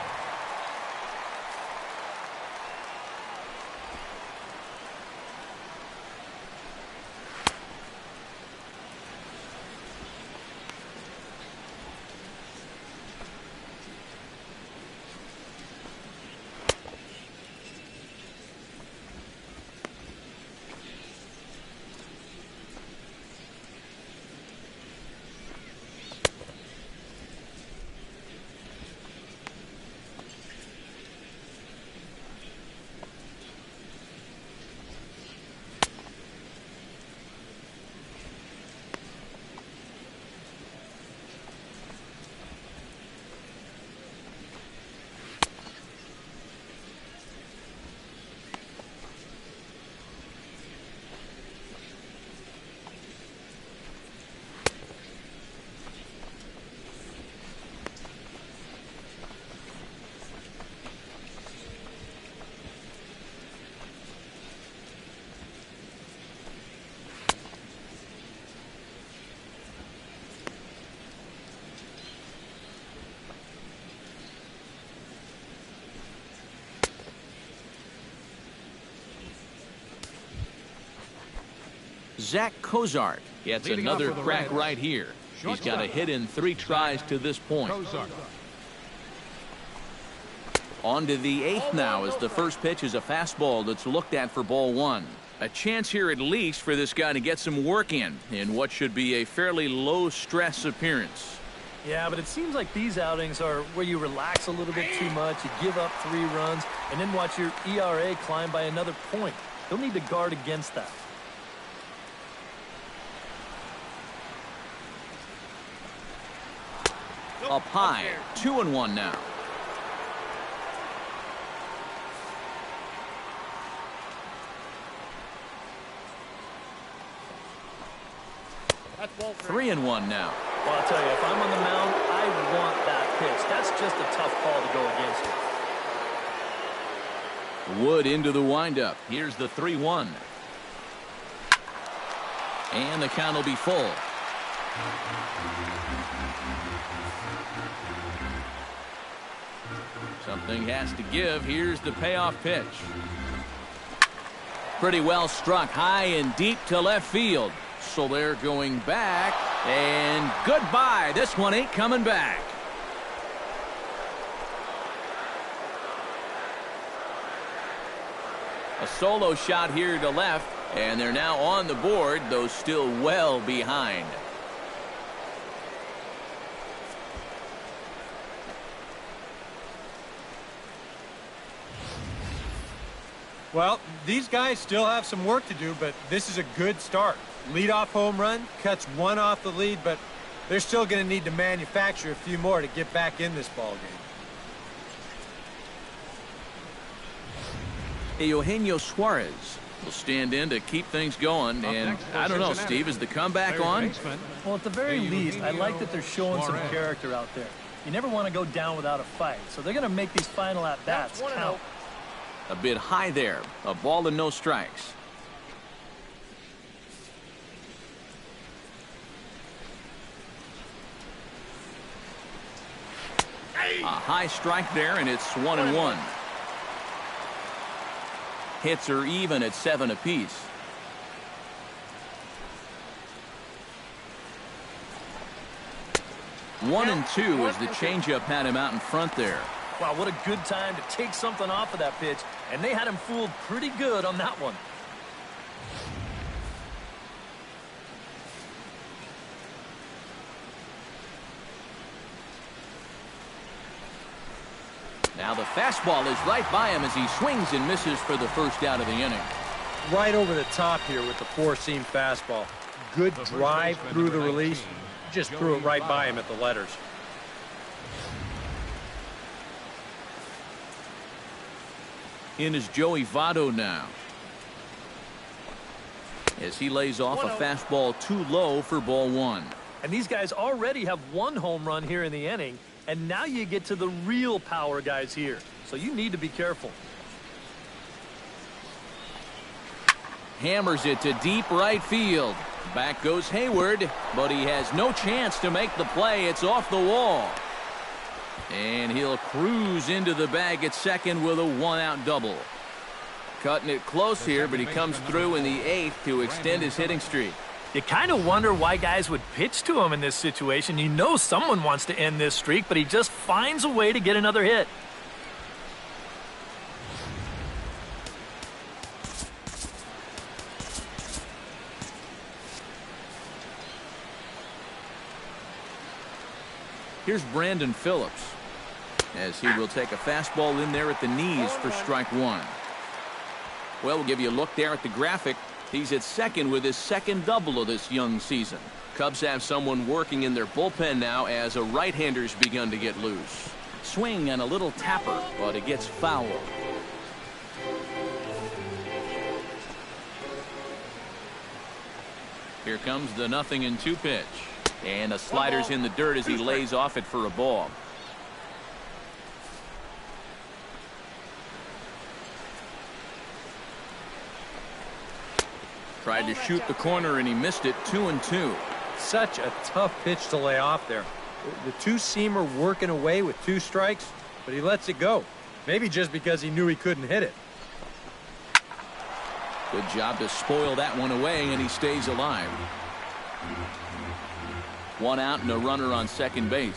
[SPEAKER 1] Zach Cozart gets
[SPEAKER 5] Leading
[SPEAKER 1] another
[SPEAKER 5] off for the
[SPEAKER 1] crack
[SPEAKER 5] Reds.
[SPEAKER 1] right here. He's got a hit in 3 tries to this point.
[SPEAKER 5] Cozart.
[SPEAKER 1] On to the 8th now, as the first pitch is a fastball that's looked at for ball 1. A chance here at least for this guy to get some work in what should be a fairly low-stress appearance.
[SPEAKER 3] Yeah, but it seems like these outings are where you relax a little bit too much, you give up 3 runs, and then watch your ERA climb by another point. He'll need to guard against that.
[SPEAKER 1] Up high, 2-1 now.
[SPEAKER 6] That's ball
[SPEAKER 1] 3-1 now.
[SPEAKER 3] Well, I'll tell you, if I'm on the mound, I want that pitch. That's just a tough call to go against it.
[SPEAKER 1] Wood into the windup. Here's the 3-1. And the count will be full. Something has to give. Here's the payoff pitch. Pretty well struck high and deep to left field. So they're going back. And goodbye. This one ain't coming back. A solo shot here to left. And they're now on the board, though still well behind.
[SPEAKER 2] Well, these guys still have some work to do, but this is a good start. Leadoff home run, cuts 1 off the lead, but they're still going to need to manufacture a few more to get back in this ball game.
[SPEAKER 1] Eugenio Suarez will stand in to keep things going, and I don't know, Steve, is the comeback on?
[SPEAKER 3] Well, at the very least, I like that they're showing some character out there. You never want to go down without a fight, so they're going to make these final at-bats count.
[SPEAKER 1] A bit high there. A ball and no strikes. A high strike there, and it's 1-1. Hits are even at 7 apiece. One and two as the changeup had him out in front there.
[SPEAKER 3] Wow, what a good time to take something off of that pitch, and they had him fooled pretty good on that one.
[SPEAKER 1] Now the fastball is right by him as he swings and misses for the first out of the inning.
[SPEAKER 2] Right over the top here with the four-seam fastball. Good drive through the release. Just threw it right by him at the letters.
[SPEAKER 1] In is Joey Votto now, as he lays off a fastball too low for ball one.
[SPEAKER 3] And these guys already have one home run here in the inning, and now you get to the real power guys here. So you need to be careful.
[SPEAKER 1] Hammers it to deep right field. Back goes Hayward, but he has no chance to make the play. It's off the wall. And he'll cruise into the bag at second with a one-out double. Cutting it close here, but he comes through in the eighth to extend his hitting streak.
[SPEAKER 3] You kind of wonder why guys would pitch to him in this situation. You know someone wants to end this streak, but he just finds a way to get another hit.
[SPEAKER 1] Here's Brandon Phillips, as he will take a fastball in there at the knees for strike one. Well, we'll give you a look there at the graphic. He's at second with his second double of this young season. Cubs have someone working in their bullpen now as a right-hander's begun to get loose. Swing and a little tapper, but it gets foul. Here comes the 0-2 pitch. And a slider's in the dirt as he lays off it for a ball. Tried to shoot the corner and he missed it. 2-2.
[SPEAKER 2] Such a tough pitch to lay off there. The two-seamer working away with two strikes, but he lets it go. Maybe just because he knew he couldn't hit it.
[SPEAKER 1] Good job to spoil that one away, and he stays alive. One out and a runner on second base.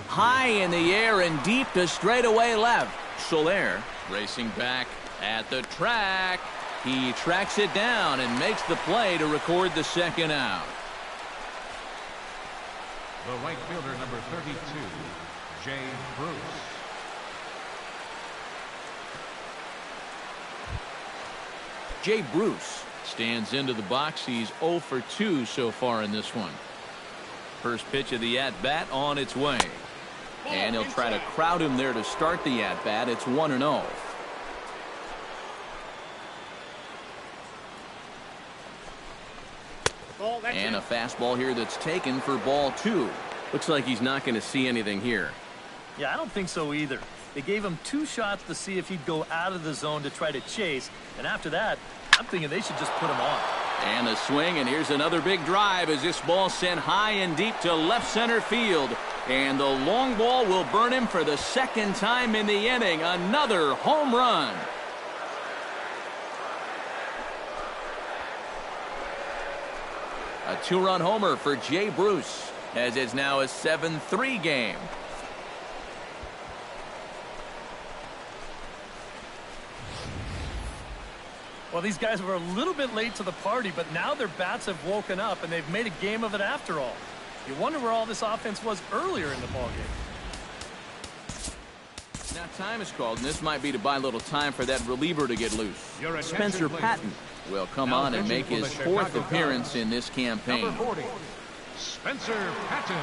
[SPEAKER 1] High in the air and deep to straightaway left. Soler racing back at the track. He tracks it down and makes the play to record the second out.
[SPEAKER 5] The right fielder, number 32, Jay Bruce.
[SPEAKER 1] Jay Bruce stands into the box. He's 0 for 2 so far in this one. First pitch of the at-bat on its way. And he'll try to crowd him there to start the at-bat. It's 1-0. And a fastball here that's taken for ball two. Looks like he's not going to see anything here.
[SPEAKER 3] Yeah, I don't think so either. They gave him two shots to see if he'd go out of the zone to try to chase. And after that, I'm thinking they should just put him on.
[SPEAKER 1] And a swing, and here's another big drive as this ball sent high and deep to left center field. And the long ball will burn him for the second time in the inning. Another home run. A two-run homer for Jay Bruce, as it's now a 7-3 game.
[SPEAKER 3] Well, these guys were a little bit late to the party, but now their bats have woken up, and they've made a game of it after all. You wonder where all this offense was earlier in the ballgame.
[SPEAKER 1] Now time is called, and this might be to buy a little time for that reliever to get loose. Spencer Patton will come on and make his fourth appearance in this campaign.
[SPEAKER 5] Number 40, Spencer Patton.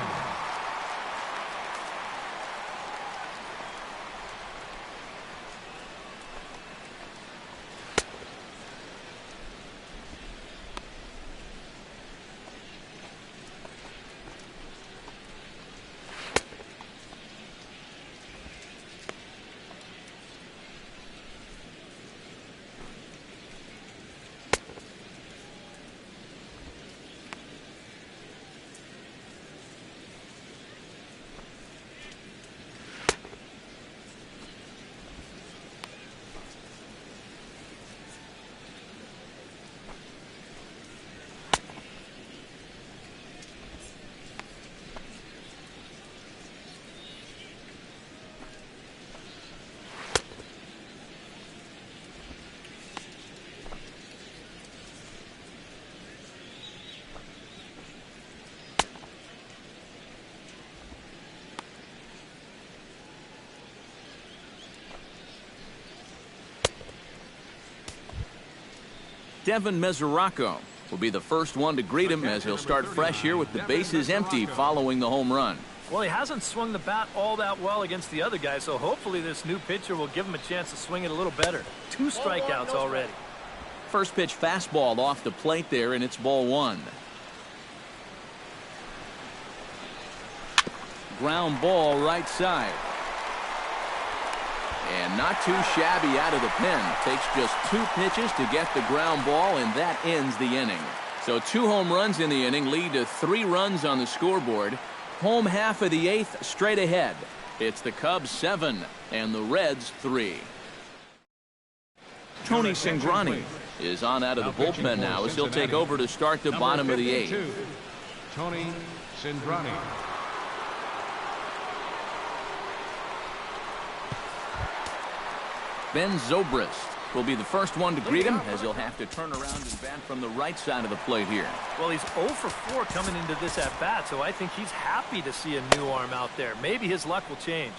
[SPEAKER 1] Devin Mesoraco will be the first one to greet him as he'll start fresh here with the bases empty following the home run.
[SPEAKER 3] Well, he hasn't swung the bat all that well against the other guys, so hopefully this new pitcher will give him a chance to swing it a little better. 2 strikeouts already.
[SPEAKER 1] First pitch fastball off the plate there, and it's ball 1. Ground ball right side. And not too shabby out of the pen. Takes just 2 pitches to get the ground ball, and that ends the inning. So 2 home runs in the inning lead to 3 runs on the scoreboard. Home half of the 8th straight ahead. It's the Cubs 7 and the Reds 3. Tony Cingrani is on out of the bullpen now as he'll take over to start the bottom of the 8th.
[SPEAKER 5] Tony Cingrani.
[SPEAKER 1] Ben Zobrist will be the first one to greet him as he'll have to turn around and bat from the right side of the plate here.
[SPEAKER 3] Well, he's 0 for 4 coming into this at-bat, so I think he's happy to see a new arm out there. Maybe his luck will change.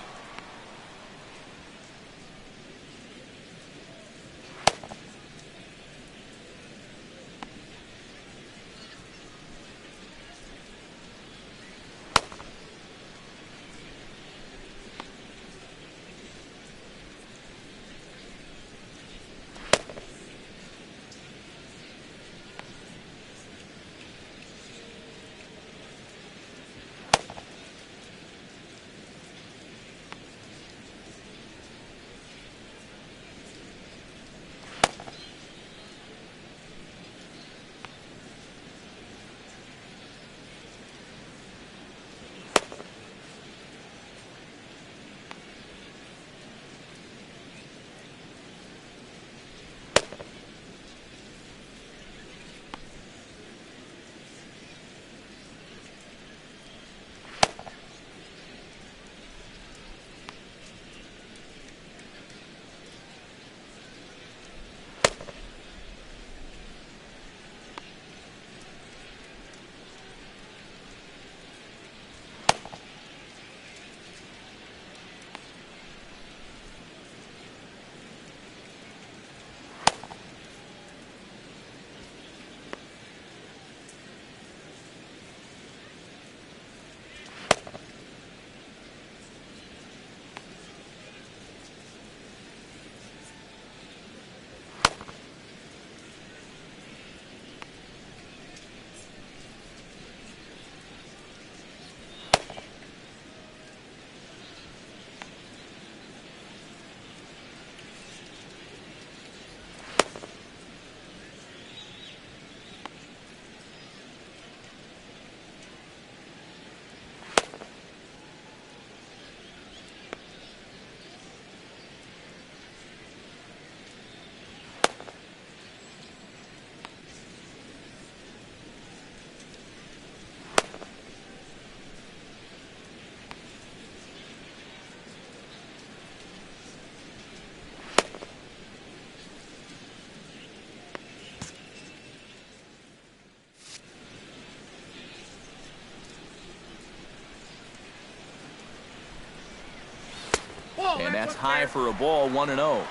[SPEAKER 1] And that's high for a ball, 1-0.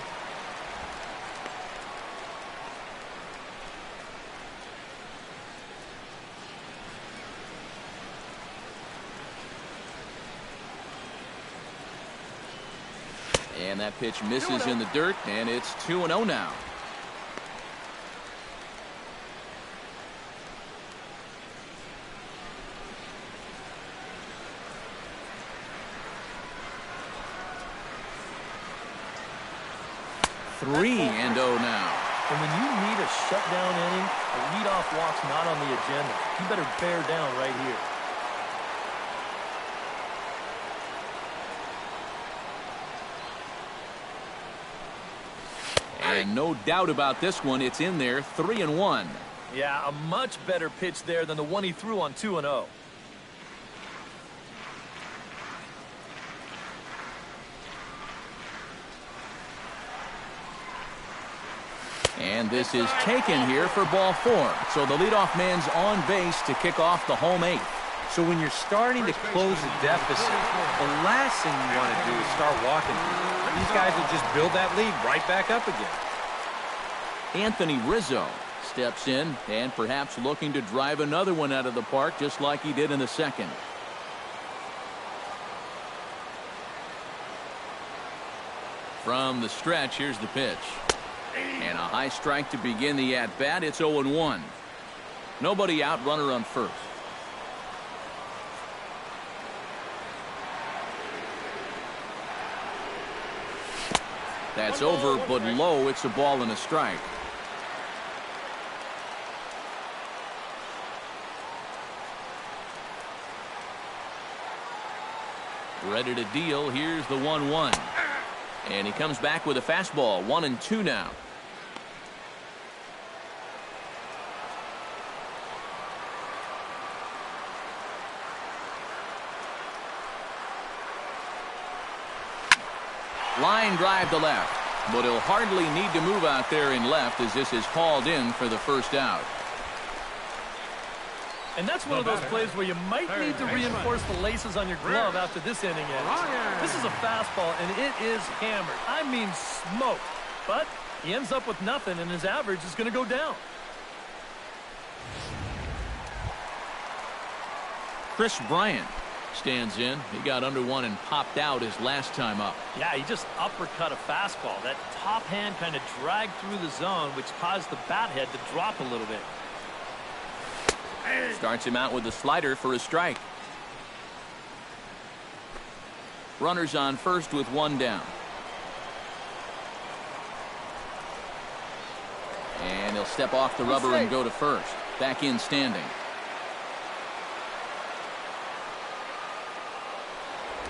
[SPEAKER 1] And that pitch misses in the dirt, and it's 2-0 now. Three and 0 now.
[SPEAKER 3] And when you need a shutdown inning, a leadoff walk's not on the agenda. You better bear down right here.
[SPEAKER 1] And no doubt about this one, it's in there, 3-1.
[SPEAKER 3] Yeah, a much better pitch there than the one he threw on 2-0.
[SPEAKER 1] And this is taken here for ball 4. So the leadoff man's on base to kick off the home 8th.
[SPEAKER 2] So when you're starting to close the deficit, the last thing you want to do is start walking. These guys will just build that lead right back up again.
[SPEAKER 1] Anthony Rizzo steps in and perhaps looking to drive another one out of the park just like he did in the second. From the stretch, here's the pitch. And a high strike to begin the at-bat. It's 0-1. Nobody out, runner on first. That's over, but low. It's a ball and a strike. Ready to deal. Here's the 1-1. And he comes back with a fastball. 1-2 now. Line drive to left, but he'll hardly need to move out there in left as this is hauled in for the first out.
[SPEAKER 3] And that's one of those plays where you might need to reinforce the laces on your glove after this inning ends. This is a fastball, and it is hammered. I mean smoked. But he ends up with nothing, and his average is going to go down.
[SPEAKER 1] Chris Bryant stands in. He got under one and popped out his last time up.
[SPEAKER 3] Yeah, he just uppercut a fastball. That top hand kind of dragged through the zone, which caused the bat head to drop a little bit.
[SPEAKER 1] Starts him out with a slider for a strike. Runners on first with one down. And he'll step off the rubber and go to first. Back in standing.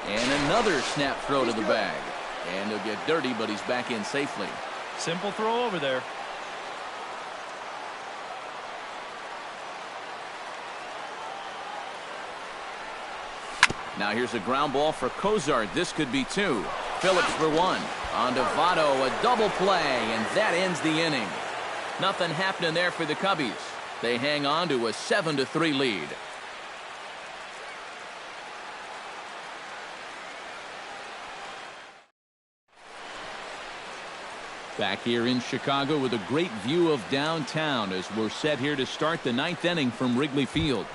[SPEAKER 1] And another snap throw to the bag. And he'll get dirty, but he's back in safely.
[SPEAKER 3] Simple throw over there.
[SPEAKER 1] Now here's a ground ball for Cozart. This could be two. Phillips for one. On to Votto, a double play, and that ends the inning. Nothing happening there for the Cubbies. They hang on to a 7-3 lead. Back here in Chicago with a great view of downtown as we're set here to start the ninth inning from Wrigley Field.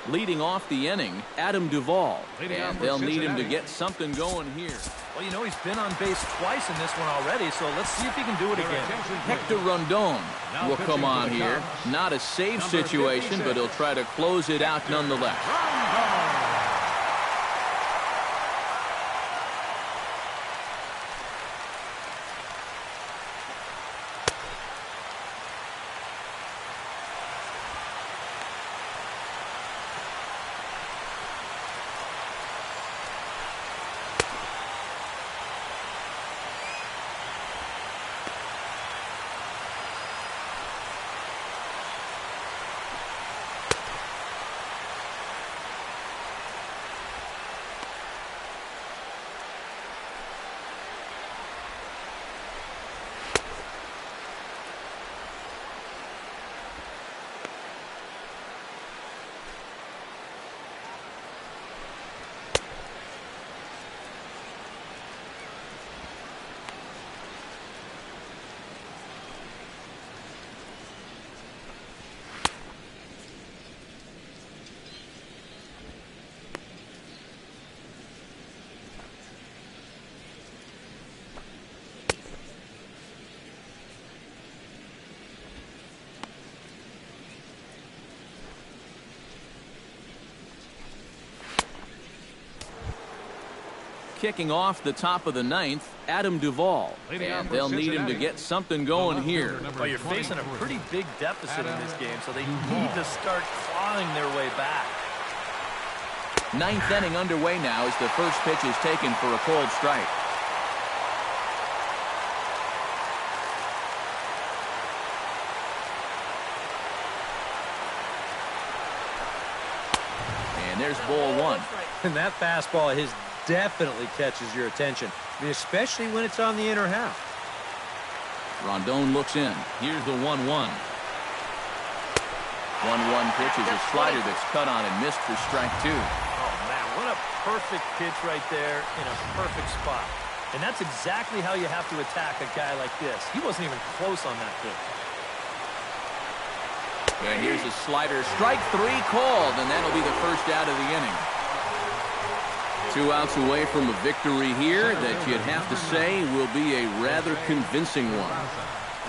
[SPEAKER 1] Leading off the inning, Adam Duvall. And they'll need him to get something going here.
[SPEAKER 3] Well, you know, he's been on base twice in this one already, so let's see if he can do it again.
[SPEAKER 1] Hector Rondon will come on here. Not a save situation, but he'll try to close it out nonetheless. Kicking off the top of the ninth, Adam Duvall. And they'll need him to get something going here.
[SPEAKER 3] Well, you're facing a pretty big deficit in this game, so they need to start clawing their way back.
[SPEAKER 1] Ninth inning underway now as the first pitch is taken for a cold strike. And there's ball one.
[SPEAKER 2] And that fastball his definitely catches your attention, I mean, especially when it's on the inner half.
[SPEAKER 1] Rondon looks in. Here's the 1-1. 1-1 pitch is a slider that's cut on and missed for strike two.
[SPEAKER 3] Oh, man, what a perfect pitch right there in a perfect spot. And that's exactly how you have to attack a guy like this. He wasn't even close on that pitch.
[SPEAKER 1] And here's a slider. Strike 3 called, and that'll be the first out of the inning.
[SPEAKER 7] 2 outs away from a victory here that you'd have to say will be a rather convincing one.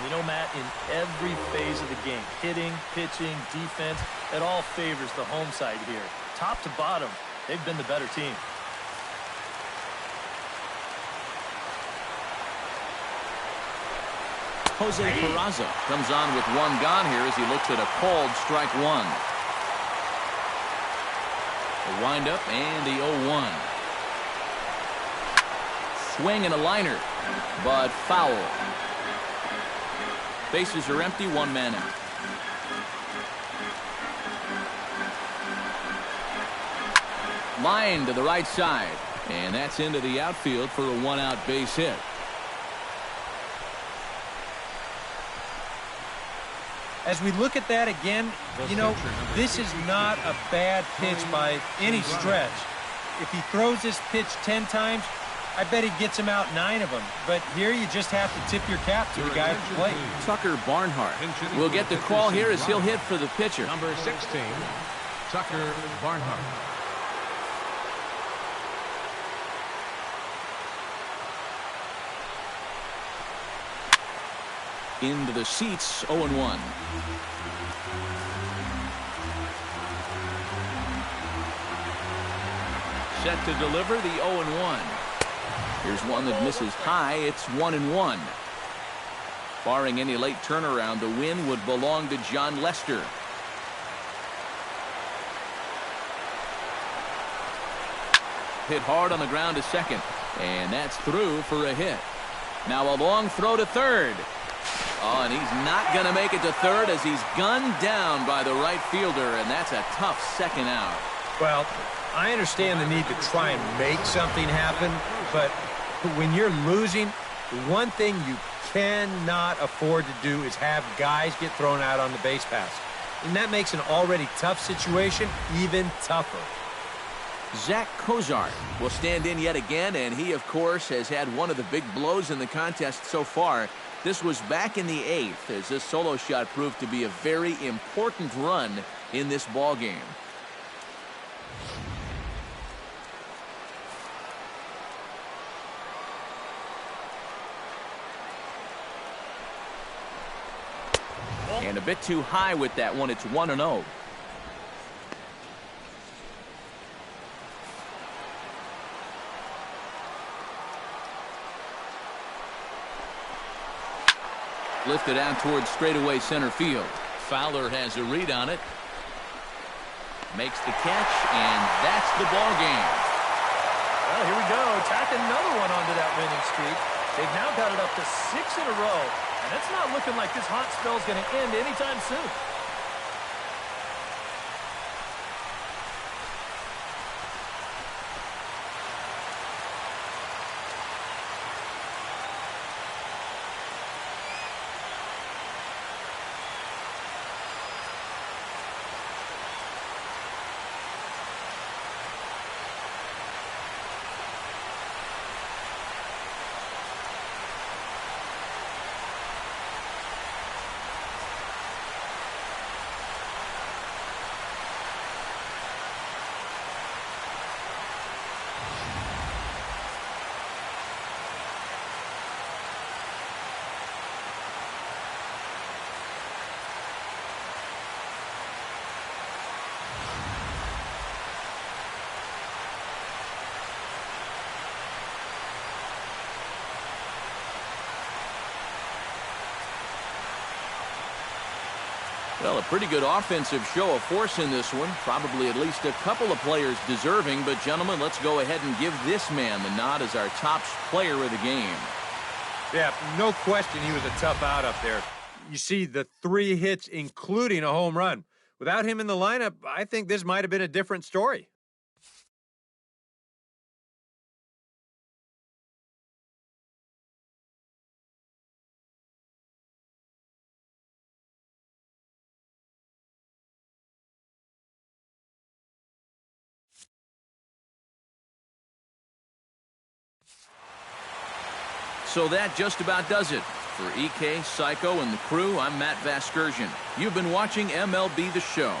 [SPEAKER 3] You know, Matt, in every phase of the game, hitting, pitching, defense, it all favors the home side here. Top to bottom, they've been the better team.
[SPEAKER 1] Jose Peraza comes on with 1 gone here as he looks at a called strike 1. A windup and the 0-1. Swing and a liner, but foul. Bases are empty, 1 man out. Line to the right side, and that's into the outfield for a 1-out base hit.
[SPEAKER 2] As we look at that again, you know, this is not a bad pitch by any stretch. If he throws this pitch 10 times, I bet he gets him out 9 of them. But here you just have to tip your cap to the guy at the plate.
[SPEAKER 1] Tucker Barnhart will get the call here as he'll hit for the pitcher.
[SPEAKER 5] Number 16, Tucker Barnhart.
[SPEAKER 1] Into the seats, 0-1. Set to deliver the 0-1. Here's one that misses high. It's 1-1. Barring any late turnaround, the win would belong to John Lester. Hit hard on the ground to second, and that's through for a hit. Now a long throw to third. Oh, and he's not going to make it to third as he's gunned down by the right fielder, and that's a tough second out.
[SPEAKER 2] Well, I understand the need to try and make something happen, but when you're losing, the one thing you cannot afford to do is have guys get thrown out on the base pass. And that makes an already tough situation even tougher.
[SPEAKER 1] Zach Cozart will stand in yet again, and he, of course, has had one of the big blows in the contest so far. This was back in the 8th as this solo shot proved to be a very important run in this ball game. And a bit too high with that one. It's 1-0. Lifted out towards straightaway center field. Fowler has a read on it. Makes the catch, and that's the ball game.
[SPEAKER 3] Well, here we go. Tack another one onto that winning streak. They've now got it up to 6 in a row, and it's not looking like this hot spell is going to end anytime soon.
[SPEAKER 1] Well, a pretty good offensive show of force in this one. Probably at least a couple of players deserving. But, gentlemen, let's go ahead and give this man the nod as our top player of the game.
[SPEAKER 2] Yeah, no question he was a tough out up there. You see the 3 hits, including a home run. Without him in the lineup, I think this might have been a different story.
[SPEAKER 1] So that just about does it For EK, Psycho, and the crew, I'm Matt Vasgersian. You've been watching MLB The Show.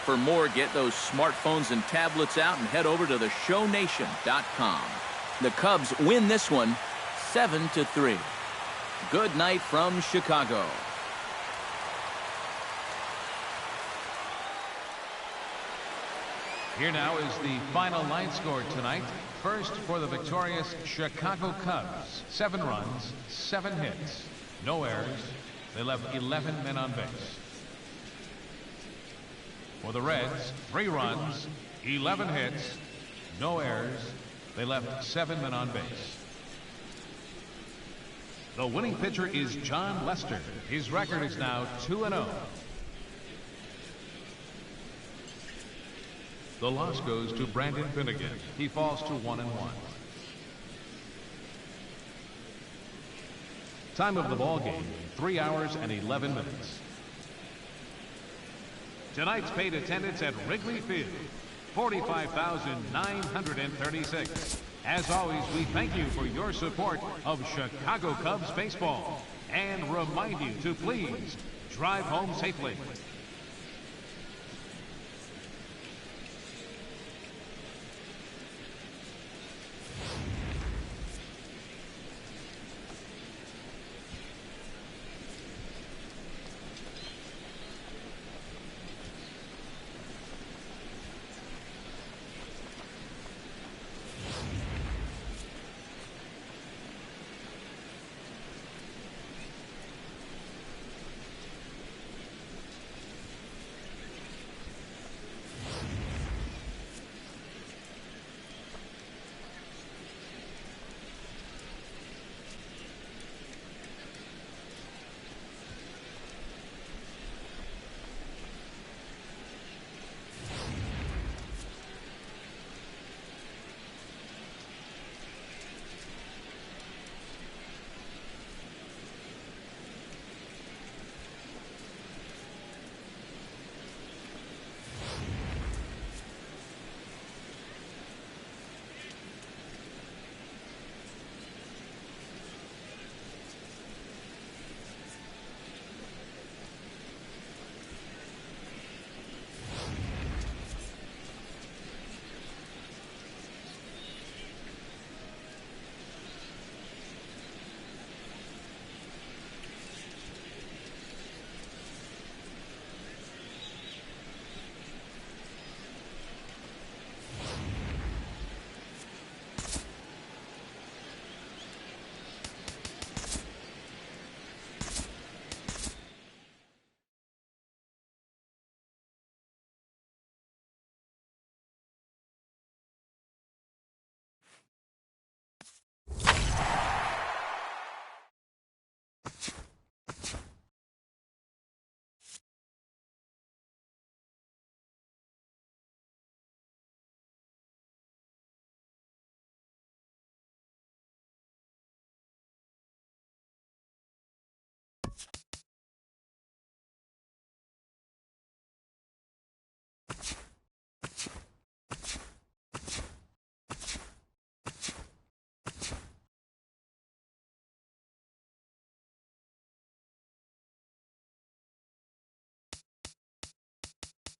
[SPEAKER 1] For more, get those smartphones and tablets out and head over to theshownation.com. The Cubs win this one 7-3. Good night from Chicago.
[SPEAKER 5] Here now is the final line score tonight. First for the victorious Chicago Cubs. 7 runs, 7 hits, no errors. They left 11 men on base. For the Reds, 3 runs, 11 hits, no errors. They left 7 men on base. The winning pitcher is Jon Lester. His record is now 2-0. The loss goes to Brandon Finnegan. He falls to 1-1. Time of the ball game, 3 hours and 11 minutes. Tonight's paid attendance at Wrigley Field, 45,936. As always, we thank you for your support of Chicago Cubs baseball and remind you to please drive home safely.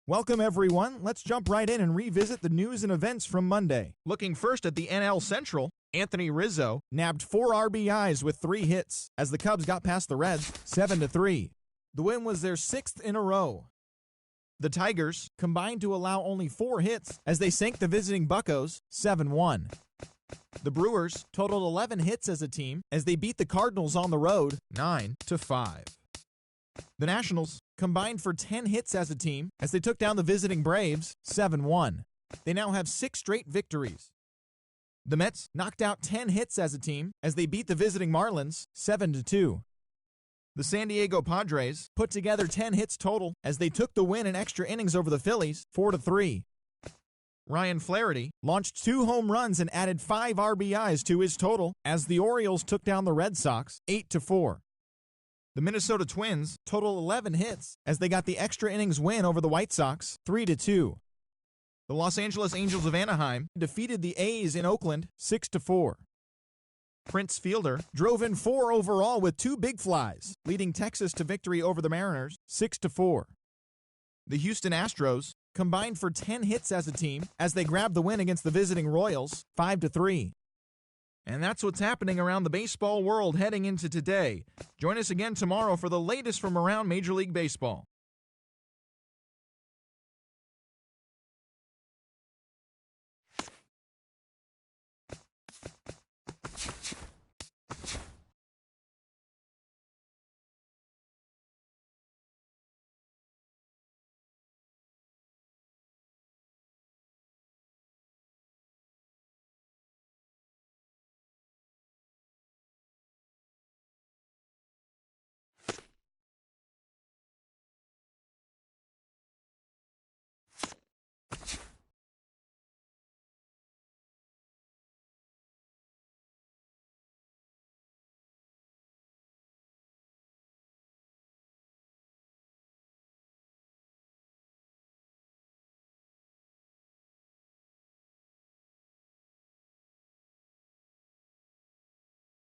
[SPEAKER 8] Welcome, everyone. Let's jump right in and revisit the news and events from Monday. Looking first at the NL Central, Anthony Rizzo nabbed 4 RBIs with 3 hits as the Cubs got past the Reds 7-3. The win was their 6th in a row. The Tigers combined to allow only 4 hits as they sank the visiting Buccos 7-1. The Brewers totaled 11 hits as a team as they beat the Cardinals on the road 9-5. The Nationals combined for 10 hits as a team as they took down the visiting Braves 7-1. They now have 6 straight victories. The Mets knocked out 10 hits as a team as they beat the visiting Marlins 7-2. The San Diego Padres put together 10 hits total as they took the win in extra innings over the Phillies 4-3. Ryan Flaherty launched 2 home runs and added 5 RBIs to his total as the Orioles took down the Red Sox 8-4. The Minnesota Twins total 11 hits as they got the extra innings win over the White Sox 3-2. The Los Angeles Angels of Anaheim defeated the A's in Oakland 6-4. Prince Fielder drove in 4 overall with 2 big flies, leading Texas to victory over the Mariners 6-4. The Houston Astros combined for 10 hits as a team as they grabbed the win against the visiting Royals 5-3. And that's what's happening around the baseball world heading into today. Join us again tomorrow for the latest from around Major League Baseball.